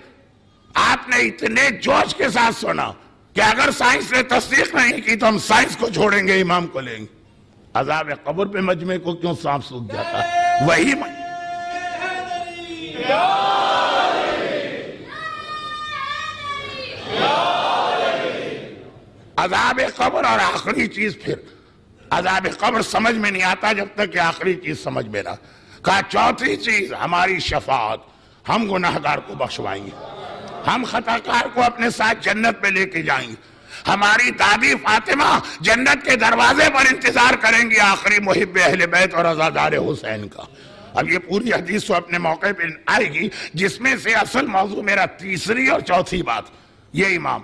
آپ نے اتنے جوش کے ساتھ سنا کہ اگر سائنس نے تصدیق نہیں کی تو ہم سائنس کو چھوڑیں گے، امام کو لیں گے۔ عذاب قبر پہ مجمع کو کیوں سانپ سوکھ جاتا ہے؟ وہی عذاب قبر، اور آخری چیز پھر عذاب قبر سمجھ میں نہیں آتا جب تک کہ آخری چیز سمجھ میں نہ۔ کہا چوتھی چیز ہماری شفاعت، ہم گناہگار کو بخشوائیں گے، ہم خطاکار کو اپنے ساتھ جنت میں لے کے جائیں گے، ہماری دادی فاطمہ جنت کے دروازے پر انتظار کریں گی آخری محب اہل بیت اور عزادار حسین کا۔ اب یہ پوری حدیث تو اپنے موقع پہ آئے گی، جس میں سے اصل موضوع میرا تیسری اور چوتھی بات، یہ امام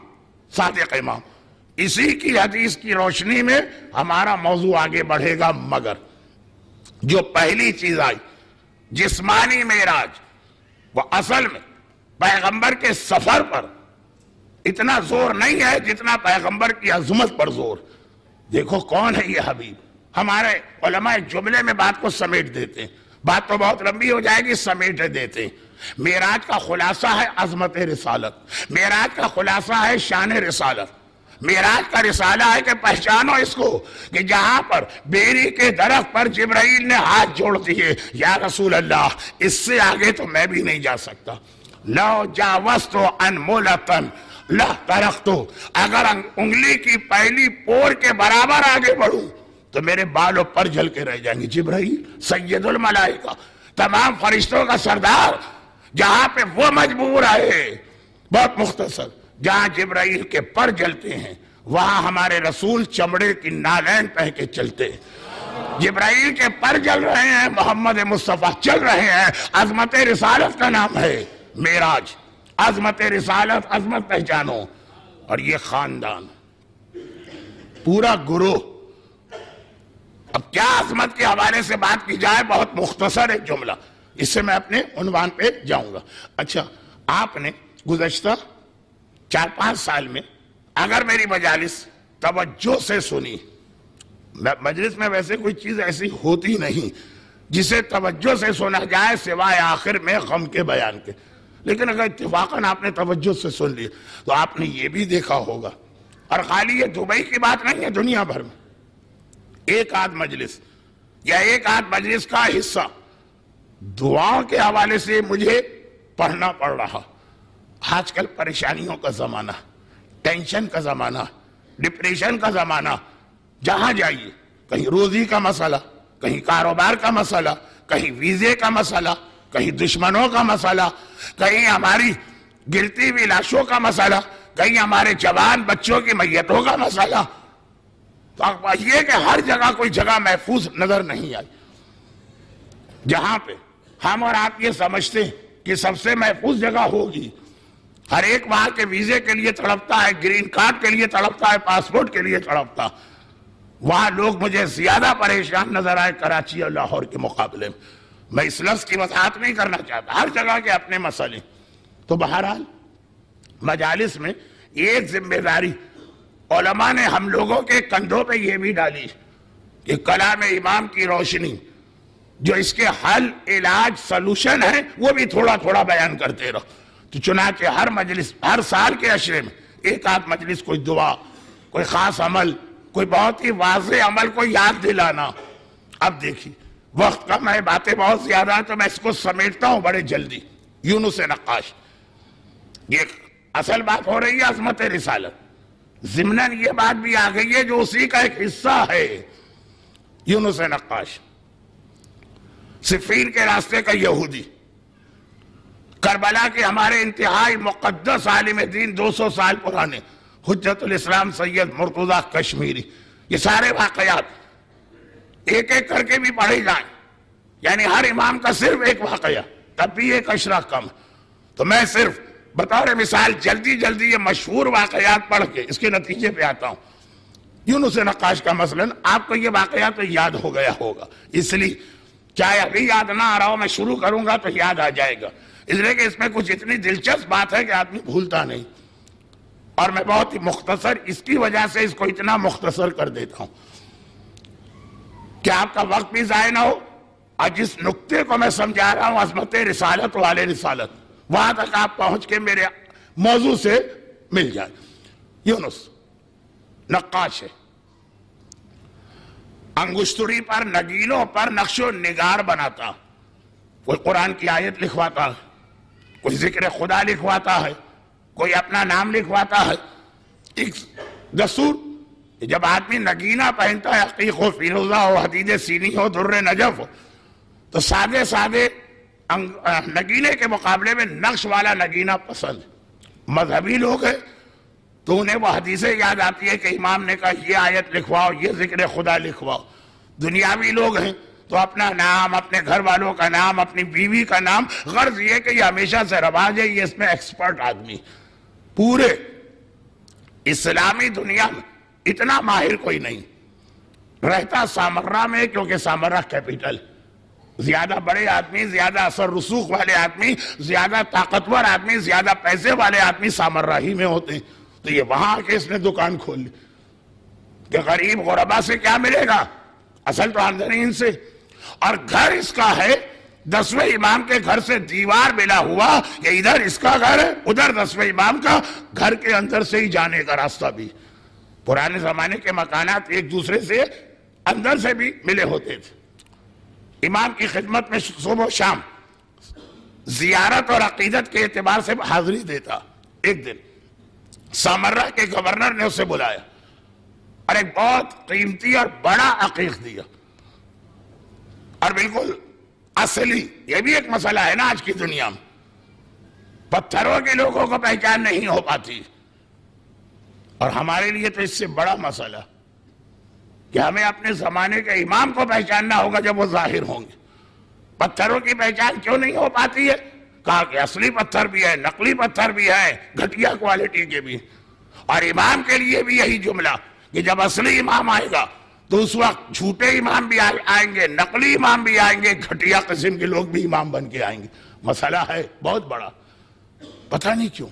صادق امام، اسی کی حدیث کی روشنی میں ہمارا موضوع آگے بڑھے گا۔ مگر جو پہلی چیز آئی جسمانی معراج، وہ اصل میں پیغمبر کے سفر پر اتنا زور نہیں ہے جتنا پیغمبر کی عظمت پر زور۔ دیکھو کون ہے یہ حبیب؟ ہمارے علماء جملے میں بات کو سمیٹ دیتے ہیں، بات تو بہت لمبی ہو جائے گی، سمیٹ دیتے ہیں۔ معراج کا خلاصہ ہے عظمت رسالت، معراج کا خلاصہ ہے شان رسالت، معراج کا رسالہ ہے کہ پہچانو اس کو کہ جہاں پر بیری کے درخت پر جبرائیل نے ہاتھ جوڑ دیے، یا رسول اللہ اس سے آگے تو میں بھی نہیں جا سکتا، لو جاوزت انمولتن لَتَرَقْتُ، اگر انگلی کی پہلی پور کے برابر آگے بڑھوں تو میرے بال و پر جل کے رہ جائیں گے۔ جبرائیل سید الملائکہ، تمام فرشتوں کا سردار، جہاں پہ وہ مجبور آئے، بہت مختصر، جہاں جبرائیل کے پر جلتے ہیں وہاں ہمارے رسول چمڑے کی نالین پہن کے چلتے ہیں۔ جبرائیل کے پر جل رہے ہیں، محمد مصطفیٰ چل رہے ہیں، عظمت رسالت کا نام ہے معراج۔ عظمت رسالت، عظمت پہچانو۔ اور یہ خاندان، پورا گروہ اب کیا عظمت کے حوالے سے بات کی جائے، بہت مختصر ایک جملہ، اس سے میں اپنے عنوان پہ جاؤں گا۔ اچھا، آپ نے گزشتہ 4-5 سال میں اگر میری مجالس توجہ سے سنی، مجلس میں ویسے کوئی چیز ایسی ہوتی نہیں جسے توجہ سے سنا جائے سوائے آخر میں غم کے بیان کے، لیکن اگر اتفاقاً آپ نے توجہ سے سن لی تو آپ نے یہ بھی دیکھا ہوگا، اور خالی یہ دبئی کی بات نہیں ہے، دنیا بھر میں ایک آدھ مجلس یا ایک آدھ مجلس کا حصہ دعاؤں کے حوالے سے مجھے پڑھنا پڑ رہا۔ آج کل پریشانیوں کا زمانہ، ٹینشن کا زمانہ، ڈپریشن کا زمانہ، جہاں جائیے کہیں روزی کا مسئلہ، کہیں کاروبار کا مسئلہ، کہیں ویزے کا مسئلہ، کہیں دشمنوں کا مسئلہ، کہیں ہماری گرتی ہوئی لاشوں کا مسئلہ، کہیں ہمارے جوان بچوں کی میتوں کا مسئلہ۔ تو یہ کہ ہر جگہ کوئی جگہ محفوظ نظر نہیں آئی جہاں پہ ہم اور آپ یہ سمجھتے ہیں کہ سب سے محفوظ جگہ ہوگی۔ ہر ایک وہاں کے ویزے کے لیے تڑپتا ہے، گرین کارڈ کے لیے تڑپتا ہے، پاسپورٹ کے لیے تڑپتا۔ وہاں لوگ مجھے زیادہ پریشان نظر آئے کراچی اور لاہور کے مقابلے میں۔ میں اس لفظ کی وضاحت نہیں کرنا چاہتا، ہر جگہ کے اپنے مسئلے۔ تو بہرحال مجالس میں ایک ذمہ داری علماء نے ہم لوگوں کے کندھوں پہ یہ بھی ڈالی کہ کلام امام کی روشنی جو اس کے حل، علاج، سلوشن ہے وہ بھی تھوڑا تھوڑا بیان کرتے رہو۔ تو چنانچہ ہر مجلس، ہر سال کے عشرے میں ایک آدھ مجلس کوئی دعا، کوئی خاص عمل، کوئی بہت ہی واضح عمل کو یاد دلانا۔ اب دیکھیے وقت کم ہے، باتیں بہت زیادہ ہیں، تو میں اس کو سمیٹتا ہوں بڑے جلدی۔ یونس نقاش، یہ اصل بات ہو رہی ہے عظمت رسالت، ضمناً یہ بات بھی آ گئی ہے جو اسی کا ایک حصہ ہے۔ یونس نقاش صفین کے راستے کا یہودی، کربلا کے ہمارے انتہائی مقدس عالم دین 200 سال پرانے حجت الاسلام سید مرتضیٰ کشمیری، یہ سارے واقعات ایک ایک کر کے بھی پڑھے جائیں، یعنی ہر امام کا صرف ایک واقعہ، تب بھی ایک اشرا کم۔ تو میں صرف بطور مثال جلدی جلدی یہ مشہور واقعات پڑھ کے اس کے نتیجے پہ آتا ہوں۔ یونس نقاش کا مثلاً آپ کو یہ واقعہ تو یاد ہو گیا ہوگا، اس لیے چاہے ابھی یاد نہ آ رہا ہو، میں شروع کروں گا تو یاد آ جائے گا، اس لیے کہ اس میں کچھ اتنی دلچسپ بات ہے کہ آدمی بھولتا نہیں، اور میں بہت ہی مختصر اس کی وجہ سے اس کو اتنا مختصر کر دیتا ہوں کہ آپ کا وقت بھی ضائع نہ ہو، اور جس نقطے کو میں سمجھا رہا ہوں عظمت رسالت والے رسالت، وہاں تک آپ پہنچ کے میرے موضوع سے مل جائے۔ یونس نقاش ہے، انگشتری پر، نگینوں پر نقش و نگار بناتا، کوئی قرآن کی آیت لکھواتا ہے، کوئی ذکر خدا لکھواتا ہے، کوئی اپنا نام لکھواتا ہے۔ ایک دستور، جب آدمی نگینہ پہنتا ہے، عقیق ہو، فیروزہ ہو، حدید سینی ہو، در نجف ہو، تو سادے سادے نگینے کے مقابلے میں نقش والا نگینہ پسند۔ مذہبی لوگ ہیں تو انہیں وہ حدیثیں یاد آتی ہے کہ امام نے کہا یہ آیت لکھواؤ، یہ ذکر خدا لکھواؤ۔ دنیاوی لوگ ہیں تو اپنا نام، اپنے گھر والوں کا نام، اپنی بیوی کا نام، غرض یہ کہ یہ ہمیشہ سے رواج ہے، یہ اس میں ایکسپرٹ آدمی۔ پورے اسلامی دنیا میں اتنا ماہر کوئی نہیں، رہتا سامرہ میں، کیونکہ سامرہ کیپیٹل، زیادہ بڑے آدمی، زیادہ اثر رسوخ والے آدمی، زیادہ طاقتور آدمی، زیادہ پیسے والے آدمی سامرہ ہی میں ہوتے ہیں۔ تو یہ وہاں آ کے اس نے دکان کھول لی کہ غریب غربا سے کیا ملے گا، اصل تو آمدنی ان سے۔ اور گھر اس کا ہے 10ویں امام کے گھر سے دیوار ملا ہوا کہ ادھر اس کا گھر ہے، ادھر 10ویں امام کا، گھر کے اندر سے ہی جانے کا راستہ بھی۔ پرانے زمانے کے مکانات ایک دوسرے سے اندر سے بھی ملے ہوتے تھے۔ امام کی خدمت میں صبح و شام زیارت اور عقیدت کے اعتبار سے حاضری دیتا۔ ایک دن سامرہ کے گورنر نے اسے بلایا اور ایک بہت قیمتی اور بڑا عقیق دیا، اور بالکل اصلی، یہ بھی ایک مسئلہ ہے نا آج کی دنیا میں، پتھروں کے لوگوں کو پہچان نہیں ہو پاتی، اور ہمارے لیے تو اس سے بڑا مسئلہ کہ ہمیں اپنے زمانے کے امام کو پہچاننا ہوگا جب وہ ظاہر ہوں گے۔ پتھروں کی پہچان کیوں نہیں ہو پاتی ہے؟ کہا کہ اصلی پتھر بھی ہے، نقلی پتھر بھی ہے، گھٹیا کوالٹی کے بھی، اور امام کے لیے بھی یہی جملہ کہ جب اصلی امام آئے گا تو اس وقت جھوٹے امام بھی آئیں گے، نقلی امام بھی آئیں گے، گھٹیا قسم کے لوگ بھی امام بن کے آئیں گے۔ مسئلہ ہے بہت بڑا، پتہ نہیں کیوں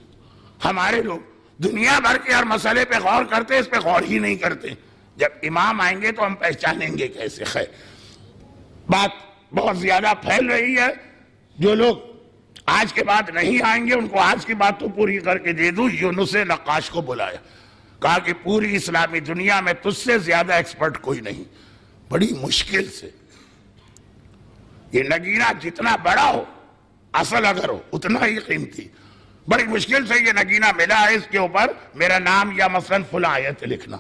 ہمارے لوگ دنیا بھر کے ہر مسئلے پہ غور کرتے، اس پہ غور ہی نہیں کرتے۔ جب امام آئیں گے تو ہم پہچانیں گے کیسے؟ خیر، بات بہت زیادہ پھیل رہی ہے۔ جو لوگ آج کے بعد نہیں آئیں گے ان کو آج کی بات تو پوری کر کے دے دوں۔ یونس نقاش کو بلایا، کہا کہ پوری اسلامی دنیا میں تجھ سے زیادہ ایکسپرٹ کوئی نہیں، بڑی مشکل سے یہ نگینہ جتنا بڑا ہو، اصل اگر ہو اتنا ہی قیمتی، بڑی مشکل سے یہ نگینہ ملا ہے، اس کے اوپر میرا نام یا مثلا فلاں آیت لکھنا۔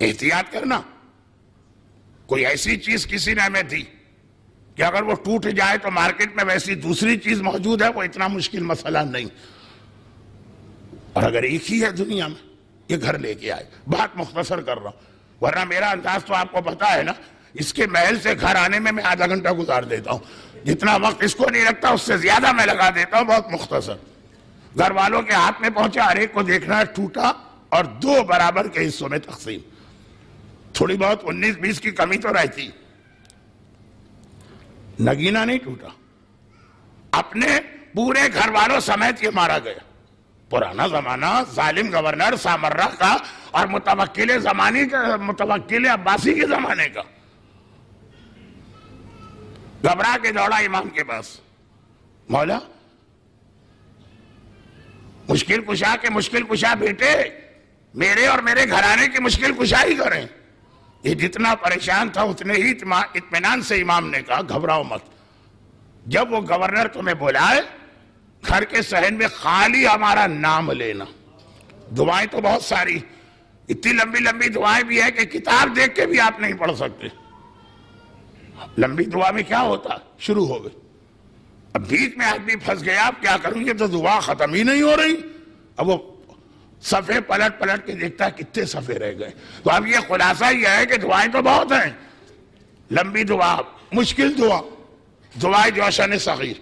احتیاط کرنا، کوئی ایسی چیز کسی نے ہمیں دی کہ اگر وہ ٹوٹ جائے تو مارکیٹ میں ویسی دوسری چیز موجود ہے، وہ اتنا مشکل مسئلہ نہیں، اور اگر ایک ہی ہے دنیا میں، یہ گھر لے کے آئے۔ بات مختصر کر رہا ہوں، ورنہ میرا انداز تو آپ کو پتا ہے نا، اس کے محل سے گھر آنے میں میں آدھا گھنٹہ گزار دیتا ہوں، جتنا وقت اس کو نہیں لگتا اس سے زیادہ میں لگا دیتا ہوں۔ بہت مختصر، گھر والوں کے ہاتھ میں پہنچا، ہر ایک کو دیکھنا ہے، ٹوٹا اور 2 برابر کے حصوں میں تقسیم، تھوڑی بہت 19-20 کی کمی تو رہتی، نگینہ نہیں ٹوٹا، اپنے پورے گھر والوں سمیت یہ مارا گیا۔ پرانا زمانہ، ظالم گورنر سامرہ کا اور متوکل زمانے کا، متوکل عباسی کے زمانے کا، گھبرا کے دوڑا امام کے پاس، مولا مشکل کشا کے مشکل کشا بیٹے، میرے اور میرے گھرانے کی مشکل کشائی کریں۔ یہ جتنا پریشان تھا اتنے ہی اطمینان سے امام نے کہا گھبراؤ مت، جب وہ گورنر تمہیں بلائے گھر کے صحن میں خالی ہمارا نام لینا۔ دعائیں تو بہت ساری، اتنی لمبی لمبی دعائیں بھی ہیں کہ کتاب دیکھ کے بھی آپ نہیں پڑھ سکتے۔ لمبی دعا میں کیا ہوتا، شروع ہو گئی، اب بیچ میں آدمی پھنس گیا، اب کیا کروں، یہ تو دعا ختم ہی نہیں ہو رہی۔ اب وہ صفحے پلٹ پلٹ کے دیکھتا ہے کتنے صفحے رہ گئے۔ تو اب یہ خلاصہ یہ ہے کہ دعائیں تو بہت ہیں، لمبی دعا، مشکل دعا، دعائے جوشن صغیر۔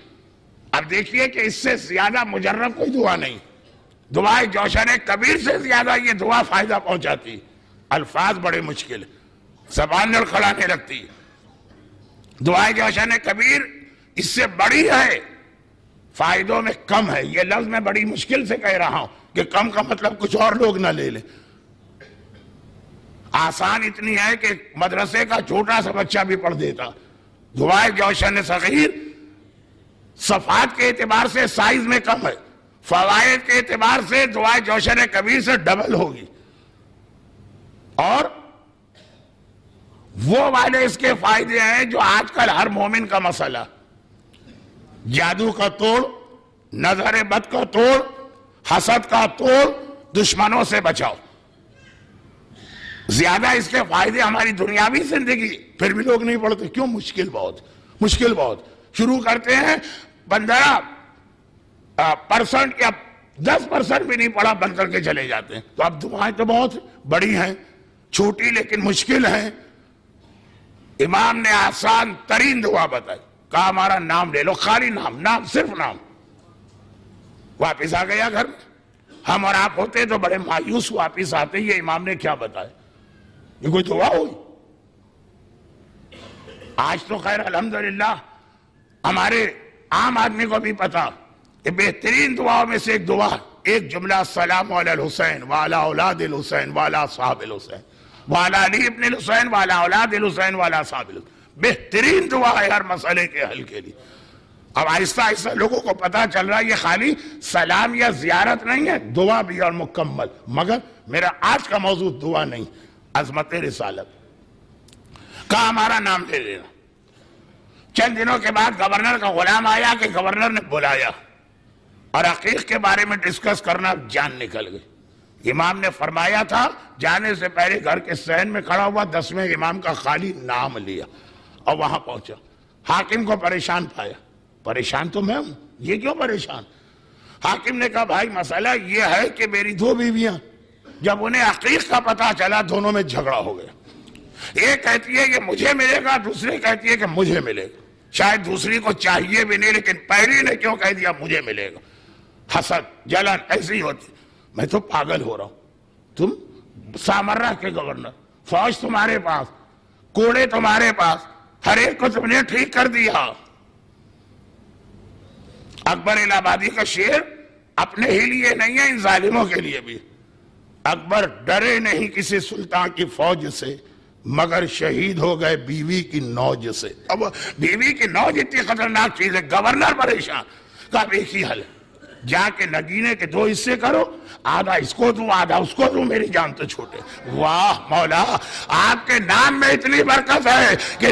اب دیکھیے کہ اس سے زیادہ مجرب کوئی دعا نہیں، دعائے جوشن کبیر سے زیادہ یہ دعا فائدہ پہنچاتی، الفاظ بڑے مشکل، زبان لڑکھڑانے لگتی۔ دعائے جوشن کبیر اس سے بڑی ہے، فائدوں میں کم ہے۔ یہ لفظ میں بڑی مشکل سے کہہ رہا ہوں کہ کم کا مطلب کچھ اور لوگ نہ لے لیں۔ آسان اتنی ہے کہ مدرسے کا چھوٹا سا بچہ بھی پڑھ دیتا۔ دعائے جوشن صغیر صفحات کے اعتبار سے سائز میں کم ہے، فوائد کے اعتبار سے دعائے جوشن کبیر سے ڈبل ہوگی، اور وہ والے اس کے فائدے ہیں جو آج کل ہر مومن کا مسئلہ، جادو کا توڑ، نظر بد کا توڑ، حسد کا توڑ، دشمنوں سے بچاؤ۔ زیادہ اس کے فائدے ہماری دنیاوی زندگی، پھر بھی لوگ نہیں پڑھتے، کیوں؟ مشکل بہت، مشکل بہت۔ شروع کرتے ہیں 15% یا 10% بھی نہیں پڑھا بند کر کے چلے جاتے ہیں۔ تو اب دعائیں تو بہت بڑی ہیں، چھوٹی لیکن مشکل ہیں۔ امام نے آسان ترین دعا بتائی، کہا ہمارا نام لے لو، خالی نام، نام، صرف نام۔ واپس آ گیا گھر میں۔ ہم اور آپ ہوتے تو بڑے مایوس واپس آتے، یہ امام نے کیا بتایا، یہ کوئی دعا ہوئی؟ آج تو خیر الحمدللہ ہمارے عام آدمی کو بھی پتا کہ بہترین دعاؤں میں سے ایک دعا، ایک جملہ، السلام علی الحسین وعلی اولاد الحسین وعلی اصحاب الحسین وعلی علی ابن الحسین وعلی اولاد الحسین وعلی اصحاب الحسین۔ بہترین دعا ہے ہر مسئلے کے حل کے لیے۔ اب آہستہ آہستہ لوگوں کو پتا چل رہا ہے یہ خالی سلام یا زیارت نہیں ہے، دعا بھی اور مکمل۔ مگر میرا آج کا موضوع دعا نہیں، عظمت رسالت کا ہمارا نام لے لینا۔ چند دنوں کے بعد گورنر کا غلام آیا کہ گورنر نے بلایا اور عقیق کے بارے میں ڈسکس کرنا، جان نکل گئی۔ امام نے فرمایا تھا جانے سے پہلے گھر کے صحن میں کھڑا ہوا، 10ویں امام کا خالی نام لیا اور وہاں پہنچا۔ حاکم کو پریشان پایا، پریشان تو میں ہوں، یہ کیوں پریشان؟ حاکم نے کہا بھائی مسئلہ یہ ہے کہ میری 2 بیویاں، جب انہیں عقیق کا پتا چلا دونوں میں جھگڑا ہو گیا۔ ایک کہتی ہے کہ مجھے ملے گا، دوسری کہتی ہے کہ مجھے ملے گا۔ شاید دوسری کو چاہیے بھی نہیں، لیکن پہلی نے کیوں کہہ دیا مجھے ملے گا؟ حسد، جلن ایسی ہوتی۔ میں تو پاگل ہو رہا ہوں، تم سامرہ کے گورنر، فوج تمہارے پاس، کوڑے تمہارے پاس، ہر ایک کو تم نے ٹھیک کر دیا۔ اکبر الہ آبادی کا شعر اپنے ہی لیے نہیں ہے، ان ظالموں کے لیے بھی۔ اکبر ڈرے نہیں کسی سلطان کی فوج سے، مگر شہید ہو گئے بیوی کی نوج سے۔ اب بیوی کی نوج اتنی خطرناک چیز ہے، گورنر پریشان، کہا ایک ہی حل ہے، جا کے نگینے کے 2 حصے کرو، آدھا اس کو دوں آدھا اس کو دوں، میری جان تو چھوٹے۔ واہ مولا، آپ کے نام میں اتنی برکت ہے کہ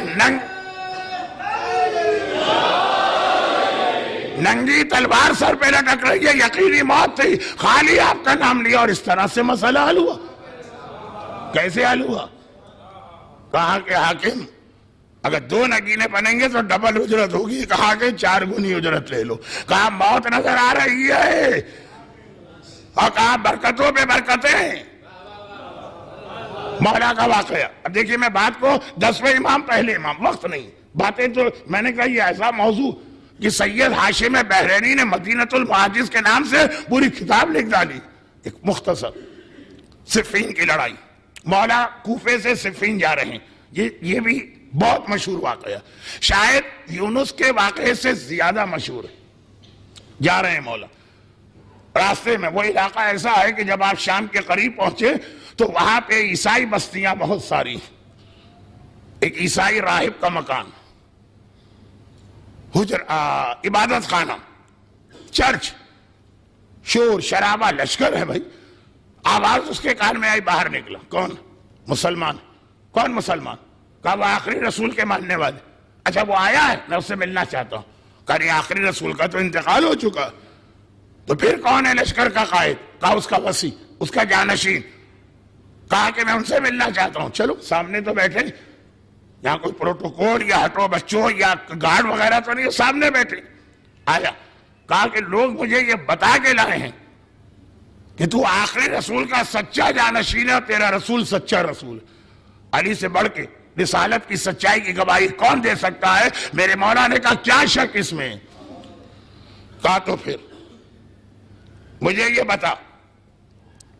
ننگی تلوار سر پہ لٹک رہی ہے، یقینی موت تھی، خالی آپ کا نام لیا اور اس طرح سے مسئلہ حل ہوا۔ کیسے حل ہوا؟ کہا کہ حاکم اگر 2 نگینے بنیں گے تو ڈبل اجرت ہوگی، کہا کہ 4 گنی اجرت لے لو۔ کہا موت نظر آ رہی ہے، اور کہا برکتوں پہ برکتیں۔ مولا کا واقعہ، اب دیکھیے میں بات کو 10ویں امام پہلے امام، وقت نہیں، باتیں تو میں نے کہا یہ ایسا موضوع کہ سید ہاشم بحرینی نے مدینۃ المعاجز کے نام سے پوری کتاب لکھ ڈالی۔ ایک مختصر صفین کی لڑائی، مولا کوفے سے صفین جا رہے ہیں، یہ بھی بہت مشہور واقعہ، شاید یونس کے واقعے سے زیادہ مشہور ہے۔ جا رہے ہیں مولا، راستے میں وہ علاقہ ایسا ہے کہ جب آپ شام کے قریب پہنچے تو وہاں پہ عیسائی بستیاں بہت ساری، ایک عیسائی راہب کا مکان، عبادت خانہ، چرچ، شور شرابہ، لشکر ہے بھائی۔ آواز اس کے کان میں آئی، باہر نکلا، کون؟ مسلمان۔ کون مسلمان؟ کہا وہ آخری رسول کے ماننے والے۔ اچھا وہ آیا ہے، میں اس سے ملنا چاہتا ہوں۔ کہا نہیں، آخری رسول کا تو انتقال ہو چکا، تو پھر کون ہے لشکر کا قائد؟ کہا اس کا وصی، اس کا جانشین۔ کہا کہ میں ان سے ملنا چاہتا ہوں۔ چلو سامنے تو بیٹھے، یہاں کوئی پروٹوکول یا ہٹو بچوں یا گارڈ وغیرہ تو نہیں، سامنے بیٹھے۔ آیا، کہا کہ لوگ مجھے یہ بتا کے لائے ہیں کہ تو آخری رسول کا سچا جانشین ہے اور تیرا رسول سچا رسول ہے۔ علی سے بڑھ کے رسالت کی سچائی کی گواہی کون دے سکتا ہے؟ میرے مولا نے کہا کیا شک اس میں؟ کہا تو پھر مجھے یہ بتا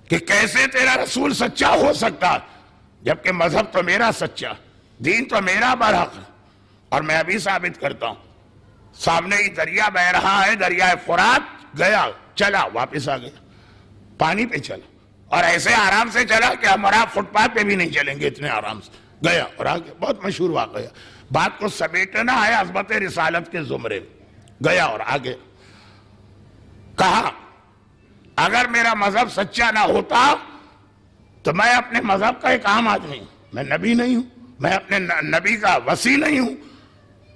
کہ کیسے تیرا رسول سچا ہو سکتا جبکہ مذہب تو میرا سچا، دین تو میرا برحق ہے، اور میں ابھی ثابت کرتا ہوں۔ سامنے ہی دریا بہ رہا ہے، دریائے فرات، گیا چلا واپس آ گیا، پانی پہ چلا، اور ایسے آرام سے چلا کہ ہم اور آپ فٹ پاتھ پہ بھی نہیں چلیں گے، اتنے آرام سے گیا اور آگے۔ بہت مشہور واقعہ، بات کو سمیٹنا ہے عظمت رسالت کے زمرے میں۔ گیا اور آگے کہا اگر میرا مذہب سچا نہ ہوتا تو میں اپنے مذہب کا ایک عام آدمی ہوں، میں نبی نہیں ہوں، میں اپنے نبی کا وصی نہیں ہوں،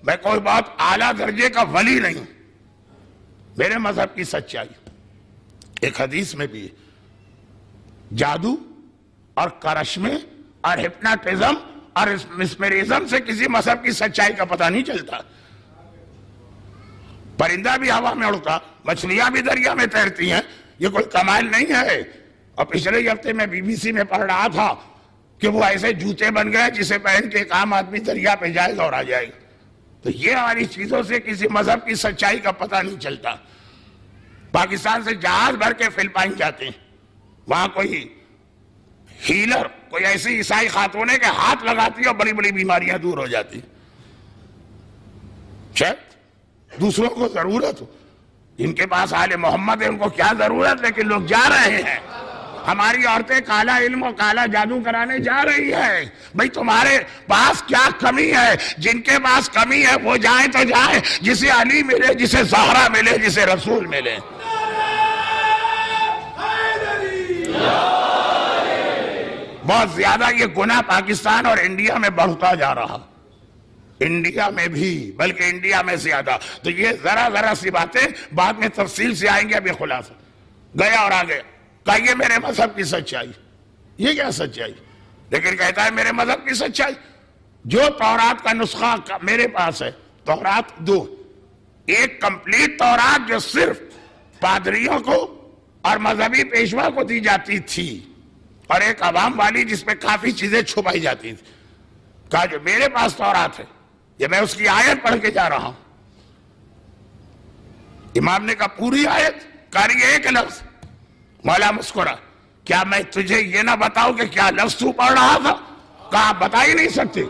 میں کوئی بہت اعلیٰ درجے کا ولی نہیں ہوں، میرے مذہب کی سچائی۔ ایک حدیث میں بھی جادو اور کرشمے اور ہپناٹزم اور مسمرزم سے کسی مذہب کی سچائی کا پتہ نہیں چلتا۔ پرندہ بھی ہوا میں اڑتا، مچھلیاں بھی دریا میں تیرتی ہیں، یہ کوئی کمال نہیں ہے۔ اور پچھلے ہفتے میں BBC میں پڑھ رہا تھا کہ وہ ایسے جوتے بن گئے جسے پہن کے ایک عام آدمی دریا پہ جائے گا اور آ جائے گا۔ تو یہ ہماری چیزوں سے کسی مذہب کی سچائی کا پتہ نہیں چلتا۔ پاکستان سے جہاز بھر کے فلپائن جاتے ہیں، وہاں کوئی ہیلر، کوئی ایسی عیسائی خاتون ہے کہ ہاتھ لگاتی ہے اور بڑی بڑی بیماریاں دور ہو جاتی ہیں۔ شاید دوسروں کو ضرورت ہو، جن کے پاس آل محمد ہے ان کو کیا ضرورت، لیکن لوگ جا رہے ہیں۔ ہماری عورتیں کالا علم اور کالا جادو کرانے جا رہی ہے۔ بھئی تمہارے پاس کیا کمی ہے؟ جن کے پاس کمی ہے وہ جائیں تو جائیں، جسے علی ملے، جسے زہرا ملے، جسے رسول ملے۔ بہت زیادہ یہ گناہ پاکستان اور انڈیا میں بڑھتا جا رہا، انڈیا میں بھی، بلکہ انڈیا میں زیادہ۔ تو یہ ذرا سی باتیں بعد میں تفصیل سے آئیں گے، ابھی خلاصہ۔ گیا اور آگے کہا یہ میرے مذہب کی سچائی۔ یہ کیا سچائی؟ لیکن کہتا ہے میرے مذہب کی سچائی، جو تورات کا نسخہ میرے پاس ہے، تورات 2، ایک کمپلیٹ تورات جو صرف پادریوں کو اور مذہبی پیشوا کو دی جاتی تھی، اور ایک عوام والی جس میں کافی چیزیں چھپائی جاتی تھی۔ کہا جو میرے پاس تورات ہے، یہ میں اس کی آیت پڑھ کے جا رہا ہوں۔ امام نے کہا پوری آیت؟ کہا رہی ایک لفظ۔ مولا مسکرا، کیا میں تجھے یہ نہ بتاؤں کہ کیا لفظ تو پڑھ رہا تھا؟ کہا آپ بتا ہی نہیں سکتے،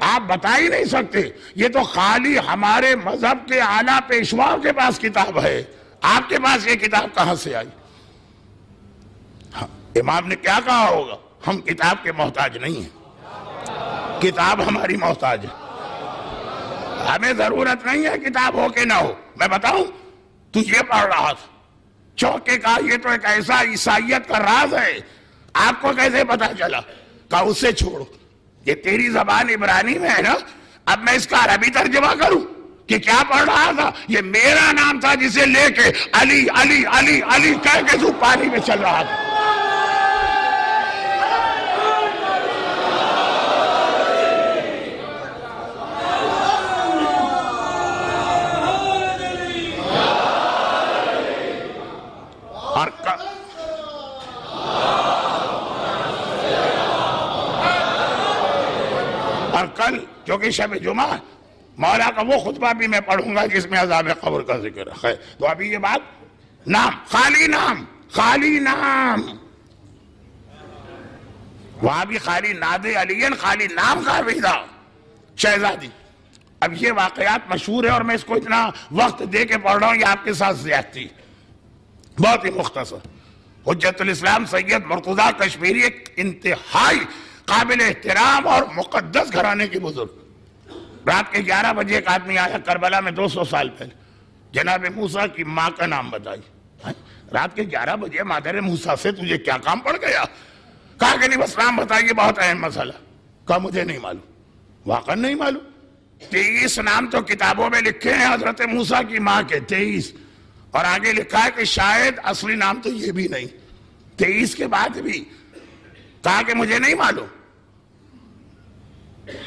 آپ بتا ہی نہیں سکتے، یہ تو خالی ہمارے مذہب کے اعلیٰ پیشواؤں کے پاس کتاب ہے، آپ کے پاس یہ کتاب کہاں سے آئی؟ امام نے کیا کہا ہوگا؟ ہم کتاب کے محتاج نہیں ہیں، کتاب ہماری محتاج ہے، ہمیں ضرورت نہیں ہے کتاب ہو کہ نہ ہو۔ میں بتاؤں، تو یہ پڑھ رہا تھا، چوک کے کہا یہ تو ایک ایسا عیسائیت کا راز ہے، آپ کو کیسے پتا چلا؟ کہا اس سے چھوڑو، یہ تیری زبان عبرانی میں ہے نا، اب میں اس کا عربی ترجمہ کروں کہ کیا پڑھ رہا تھا؟ یہ میرا نام تھا جسے لے کے علی علی علی علی کہہ کے تو پانی میں چل رہا تھا۔ اور کل کیونکہ شب جمعہ مولا کا وہ خطبہ بھی میں پڑھوں گا جس میں عذاب قبر کا ذکر ہے، تو ابھی یہ بات نام، خالی نام، خالی نام، وہاں بھی خالی ناد علین، خالی نام کا بھی تھا شہزادی۔ اب یہ واقعات مشہور ہے اور میں اس کو اتنا وقت دے کے پڑھ رہا ہوں، یہ آپ کے ساتھ زیادتی بہت ہی مختصر۔ حجت الاسلام سید مرتضیٰ کشمیری ایک انتہائی قابل احترام اور مقدس گھرانے کی بزرگ، رات کے 11 بجے ایک آدمی آیا کربلا میں 200 سال پہلے، جناب موسیٰ کی ماں کا نام بتائی۔ رات کے 11 بجے مادر موسیٰ سے تجھے کیا کام پڑ گیا؟ کہا کہ نہیں بس نام بتائیے، بہت اہم مسئلہ۔ کہا مجھے نہیں معلوم، واقعا نہیں معلوم۔ 23 نام تو کتابوں میں لکھے ہیں حضرت موسیٰ کی ماں کے، 23، اور آگے لکھا ہے کہ شاید اصلی نام تو یہ بھی نہیں، 23 کے بعد بھی۔ کہا کہ مجھے نہیں معلوم۔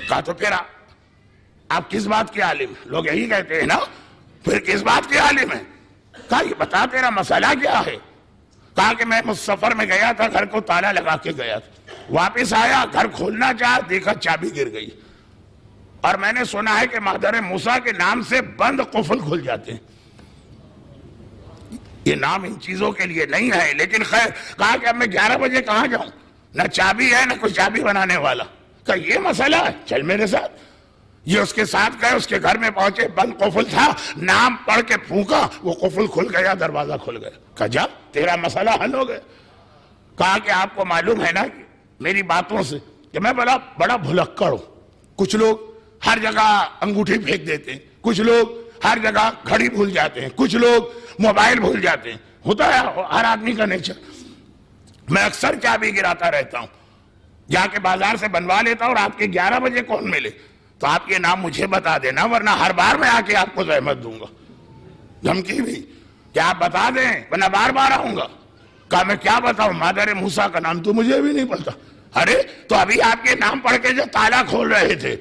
کہا تو پھر آپ کس بات کے عالم ہیں؟ لوگ یہی کہتے ہیں نا، پھر کس بات کے عالم ہیں؟ کہا یہ بتا تیرا مسئلہ کیا ہے؟ کہا کہ میں سفر میں گیا تھا، گھر کو تالا لگا کے گیا تھا، واپس آیا، گھر کھولنا چاہا، دیکھا چابی گر گئی، اور میں نے سنا ہے کہ مادر موسیٰ کے نام سے بند قفل کھل جاتے ہیں۔ یہ نام ان چیزوں کے لیے نہیں ہے، لیکن خیر، کہا کہ اب میں 11 بجے کہاں جاؤں؟ نہ چابی ہے نہ کوئی چابی بنانے والا۔ کہا یہ مسئلہ ہے، چل میرے ساتھ۔ یہ اس کے ساتھ گئے، اس کے گھر میں پہنچے، بند قفل تھا، نام پڑھ کے پھونکا، وہ قفل کھل گیا، دروازہ کھل گیا۔ کہا جا تیرا مسئلہ حل ہو گیا۔ کہا کہ آپ کو معلوم ہے نا میری باتوں سے کہ میں بڑا بھلکڑ ہوں، کچھ لوگ ہر جگہ انگوٹھی پھینک دیتے ہیں، کچھ لوگ ہر جگہ گھڑی بھول جاتے ہیں، کچھ لوگ موبائل بھول جاتے ہیں، ہوتا ہے ہر آدمی کا نیچر۔ میں اکثر چابی گراتا رہتا ہوں، جا کے بازار سے بنوا لیتا ہوں، رات کے 11 بجے کون ملے تو آپ یہ نام مجھے بتا دینا، ورنہ ہر بار میں آ کے آپ کو زحمت دوں گا۔ دھمکی بھی کہ آپ بتا دیں ورنہ بار بار آؤں گا۔ کہا میں کیا بتاؤں؟ مادر موسیٰ کا نام تو مجھے بھی نہیں پتا۔ ارے تو ابھی آپ کے نام پڑھ کے جو تالا کھول رہے تھے،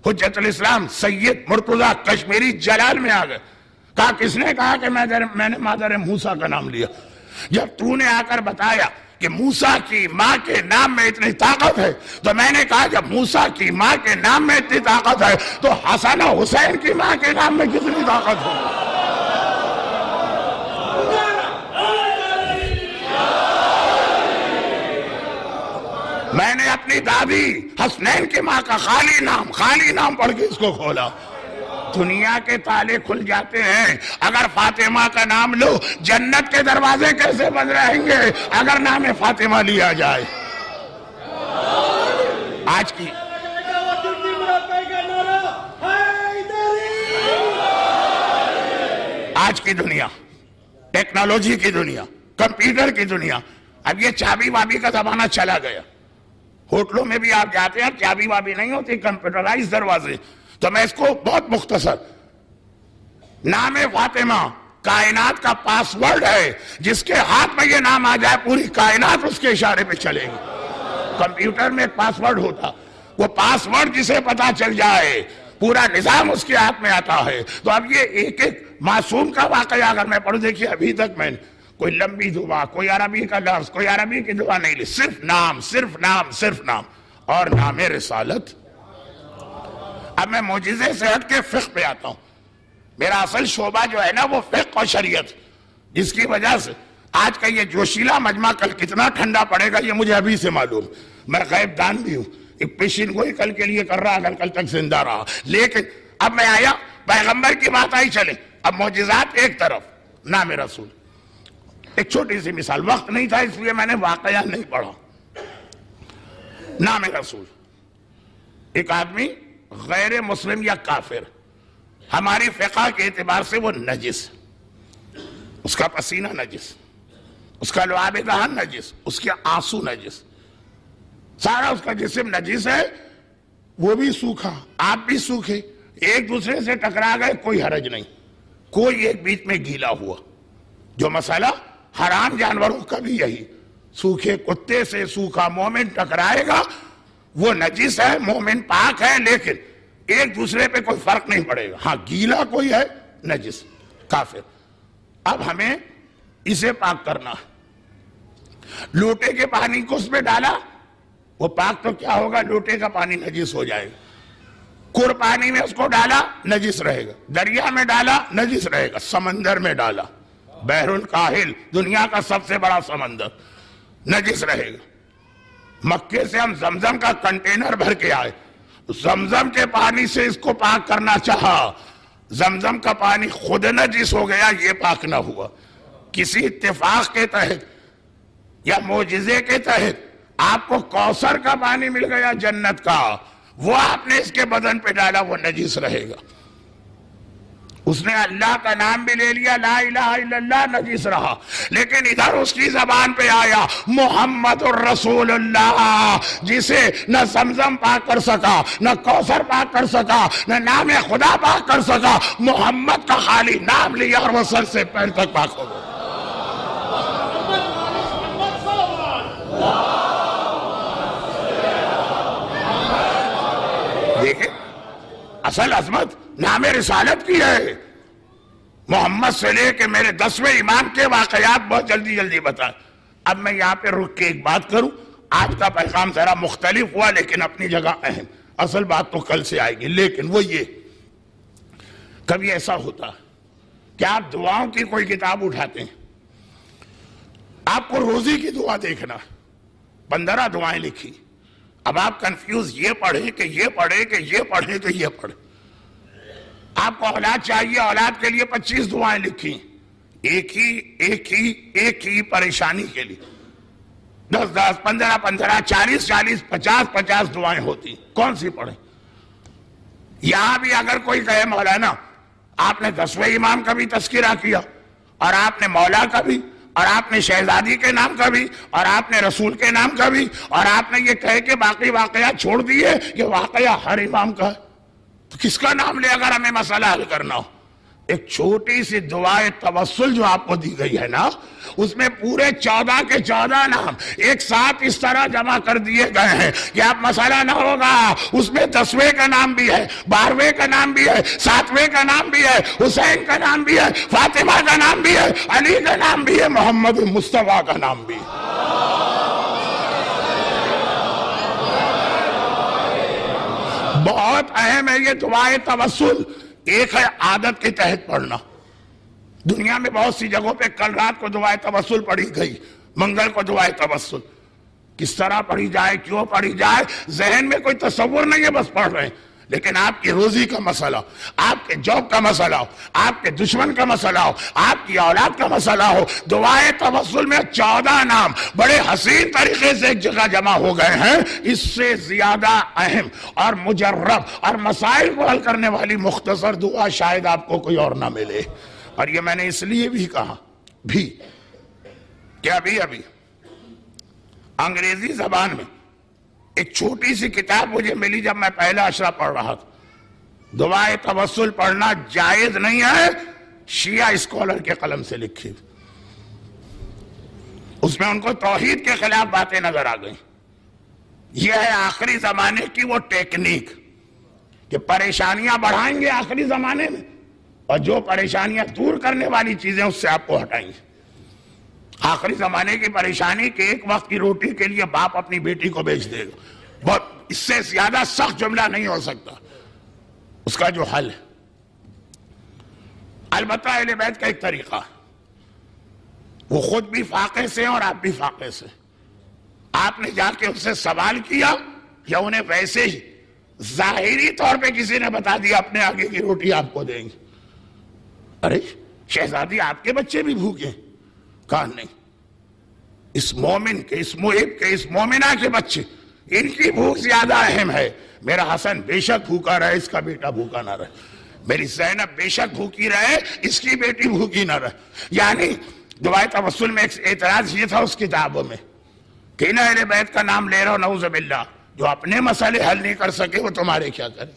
حجت الاسلام سید مرتضیٰ کشمیری جلال میں آ گئے۔ کہا کس نے کہا کہ میں نے مادر موسیٰ کا نام لیا؟ جب تو نے آ کر بتایا کہ موسیٰ کی ماں کے نام میں اتنی طاقت ہے تو میں نے کہا جب موسیٰ کی ماں کے نام میں اتنی طاقت ہے تو حسن و حسین کی ماں کے نام میں کتنی طاقت ہو؟ میں نے اپنی دادی حسنین کی ماں کا خالی نام پڑھ کے اس کو کھولا۔ دنیا کے تالے کھل جاتے ہیں۔ اگر فاطمہ کا نام لو، جنت کے دروازے کیسے بند رہیں گے اگر نام فاطمہ لیا جائے؟ آج کی دنیا، ٹیکنالوجی کی دنیا، کمپیوٹر کی دنیا، اب یہ چابی وابی کا زمانہ چلا گیا۔ ہوٹلوں میں بھی آپ جاتے ہیں، چابی وابی نہیں ہوتی، کمپیوٹرائز دروازے۔ تو میں اس کو بہت مختصر، نام فاطمہ کائنات کا پاس ورڈ ہے، جس کے ہاتھ میں یہ نام آ جائے پوری کائنات اس کے اشارے پہ چلے گی۔ کمپیوٹر میں ایک پاس ورڈ ہوتا، وہ پاس ورڈ جسے پتا چل جائے پورا نظام اس کے ہاتھ میں آتا ہے۔ تو اب یہ ایک ایک معصوم کا واقعہ اگر میں پڑھوں، دیکھیے ابھی تک میں نے کوئی لمبی دعا، کوئی عربی کا لفظ، کوئی عربی کی دعا نہیں لی، صرف نام اور نام رسالت۔ اب میں معجزے سے ہٹ کے فقہ پہ آتا ہوں۔ میرا اصل شعبہ جو ہے نا وہ فقہ اور شریعت، جس کی وجہ سے آج کا یہ جوشیلا مجمع کل کتنا ٹھنڈا پڑے گا یہ مجھے ابھی سے معلوم۔ میں غیب دان بھی ہوں، ایک پیشین گوئی کل کے لیے کر رہا اگر کل تک زندہ رہا. لیکن اب میں آیا پیغمبر کی بات آئی چلے اب معجزات ایک طرف نام رسول. ایک چھوٹی سی مثال, وقت نہیں تھا اس لیے میں نے واقعہ نہیں پڑھا. نام رسول, ایک آدمی غیر مسلم یا کافر, ہماری فقہ کے اعتبار سے وہ نجس, اس کا پسینہ نجس, اس کا لعاب دہن نجس, اس کے آنسو نجس, سارا اس کا جسم نجس ہے, وہ بھی سوکھا آپ بھی سوکھے, ایک دوسرے سے ٹکرا گئے کوئی حرج نہیں, کوئی ایک بیچ میں گیلا ہوا. جو مسئلہ حرام جانوروں کا بھی یہی, سوکھے کتے سے سوکھا مومن ٹکرائے گا وہ نجس ہے, مومن پاک ہے, لیکن ایک دوسرے پہ کوئی فرق نہیں پڑے گا. ہاں گیلا کوئی ہے نجس کافر. اب ہمیں اسے پاک کرنا, لوٹے کے پانی کو اس میں ڈالا وہ پاک تو کیا ہوگا, لوٹے کا پانی نجس ہو جائے گا. کور پانی میں اس کو ڈالا نجس رہے گا, دریا میں ڈالا نجس رہے گا, سمندر میں ڈالا بحر الکاہل دنیا کا سب سے بڑا سمندر نجس رہے گا. مکے سے ہم زمزم کا کنٹینر بھر کے آئے, زمزم کے پانی سے اس کو پاک کرنا چاہا, زمزم کا پانی خود نجس ہو گیا, یہ پاک نہ ہوا. کسی اتفاق کے تحت یا معجزے کے تحت آپ کو کوثر کا پانی مل گیا جنت کا, وہ آپ نے اس کے بدن پہ ڈالا وہ نجس رہے گا. اس نے اللہ کا نام بھی لے لیا لا الہ الا اللہ, نجس رہا. لیکن ادھر اس کی زبان پہ آیا محمد الرسول اللہ, جسے نہ زمزم پاک کر سکا, نہ کوثر پاک کر سکا, نہ نام خدا پاک کر سکا, محمد کا خالی نام لیا اور وہ سر سے پیر تک پاک ہو گیا. دیکھیں اصل عظمت نام رسالت کی ہے. محمد سے لے کے میرے 10ویں امام کے واقعات بہت جلدی جلدی بتائیں. اب میں یہاں پہ رک کے ایک بات کروں, آج کا پیغام ذرا مختلف ہوا لیکن اپنی جگہ اہم, اصل بات تو کل سے آئے گی. لیکن وہ یہ, کبھی ایسا ہوتا کہ آپ دعاؤں کی کوئی کتاب اٹھاتے ہیں, آپ کو روزی کی دعا دیکھنا, 15 دعائیں لکھی, اب آپ کنفیوز یہ پڑھیں کہ یہ پڑھیں کہ یہ پڑھیں کہ یہ پڑھیں. آپ کو اولاد چاہیے, اولاد کے لیے 25 دعائیں لکھی, ایک ہی پریشانی کے لیے 10 15 40 50 دعائیں ہوتی, کون سی پڑھیں؟ یہاں بھی اگر کوئی کہے مولانا آپ نے 10ویں امام کا بھی تذکرہ کیا, اور آپ نے مولا کا بھی, اور آپ نے شہزادی کے نام کا بھی, اور آپ نے رسول کے نام کا بھی, اور آپ نے یہ کہے کہ باقی واقعات چھوڑ دیے, یہ واقعہ ہر امام کا ہے, تو کس کا نام لے اگر ہمیں مسئلہ حل کرنا ہو؟ ایک چھوٹی سی دعائے توسل جو آپ کو دی گئی ہے نا, اس میں پورے 14 کے 14 نام ایک ساتھ اس طرح جمع کر دیے گئے ہیں کہ آپ مسئلہ نہ ہوگا. اس میں 10ویں کا نام بھی ہے, 12ویں کا نام بھی ہے, 7ویں کا نام بھی ہے, حسین کا نام بھی ہے, فاطمہ کا نام بھی ہے, علی کا نام بھی ہے, محمد مصطفیٰ کا نام بھی ہے. بہت اہم ہے یہ دعائے توسل. ایک ہے عادت کے تحت پڑھنا, دنیا میں بہت سی جگہوں پہ کل رات کو دعائے توسل پڑھی گئی, منگل کو دعائے توسل. کس طرح پڑھی جائے, کیوں پڑھی جائے, ذہن میں کوئی تصور نہیں ہے, بس پڑھ رہے ہیں. لیکن آپ کی روزی کا مسئلہ, آپ کے جاب کا مسئلہ ہو, آپ کے دشمن کا مسئلہ ہو, آپ کی اولاد کا مسئلہ ہو, دعائے توسل میں 14 نام بڑے حسین طریقے سے ایک جگہ جمع ہو گئے ہیں. اس سے زیادہ اہم اور مجرب اور مسائل کو حل کرنے والی مختصر دعا شاید آپ کو کوئی اور نہ ملے. اور یہ میں نے اس لیے بھی کہا بھی کہ ابھی انگریزی زبان میں ایک چھوٹی سی کتاب مجھے ملی جب میں پہلا اشرا پڑھ رہا تھا. دعائے توسل پڑھنا جائز نہیں ہے, شیعہ اسکالر کے قلم سے لکھی. اس میں ان کو توحید کے خلاف باتیں نظر آ گئیں. یہ ہے آخری زمانے کی وہ ٹیکنیک کہ پریشانیاں بڑھائیں گے آخری زمانے میں, اور جو پریشانیاں دور کرنے والی چیزیں اس سے آپ کو ہٹائیں گے. آخری زمانے کی پریشانی کہ ایک وقت کی روٹی کے لیے باپ اپنی بیٹی کو بیچ دے گا, بہت اس سے زیادہ سخت جملہ نہیں ہو سکتا. اس کا جو حل ہے, البتہ اہل بیت کا ایک طریقہ, وہ خود بھی فاقے سے اور آپ بھی فاقے سے. آپ نے جا کے اس سے سوال کیا, یا انہیں ویسے ہی ظاہری طور پہ کسی نے بتا دیا اپنے آگے کی روٹی آپ کو دیں گے؟ ارے شہزادی آپ کے بچے بھی بھوکے؟ کہا نہیں، اس مومن کے، اس محب کے، اس مومنہ کے بچے، ان کی بھوک زیادہ اہم ہے۔ میرا حسن بے شک بھوکا رہے، اس کا بیٹا بھوکا نہ رہے، میری زینب بے شک بھوکی رہے، اس کی بیٹی بھوکی نہ رہے۔ یعنی دعائے توسل میں ایک اعتراض یہ تھا اس کتابوں میں کہ ان اہل بیت کا نام لے رہا ہو، نعوذ باللہ، جو اپنے مسئلے حل نہیں کر سکے وہ تمہارے کیا کریں؟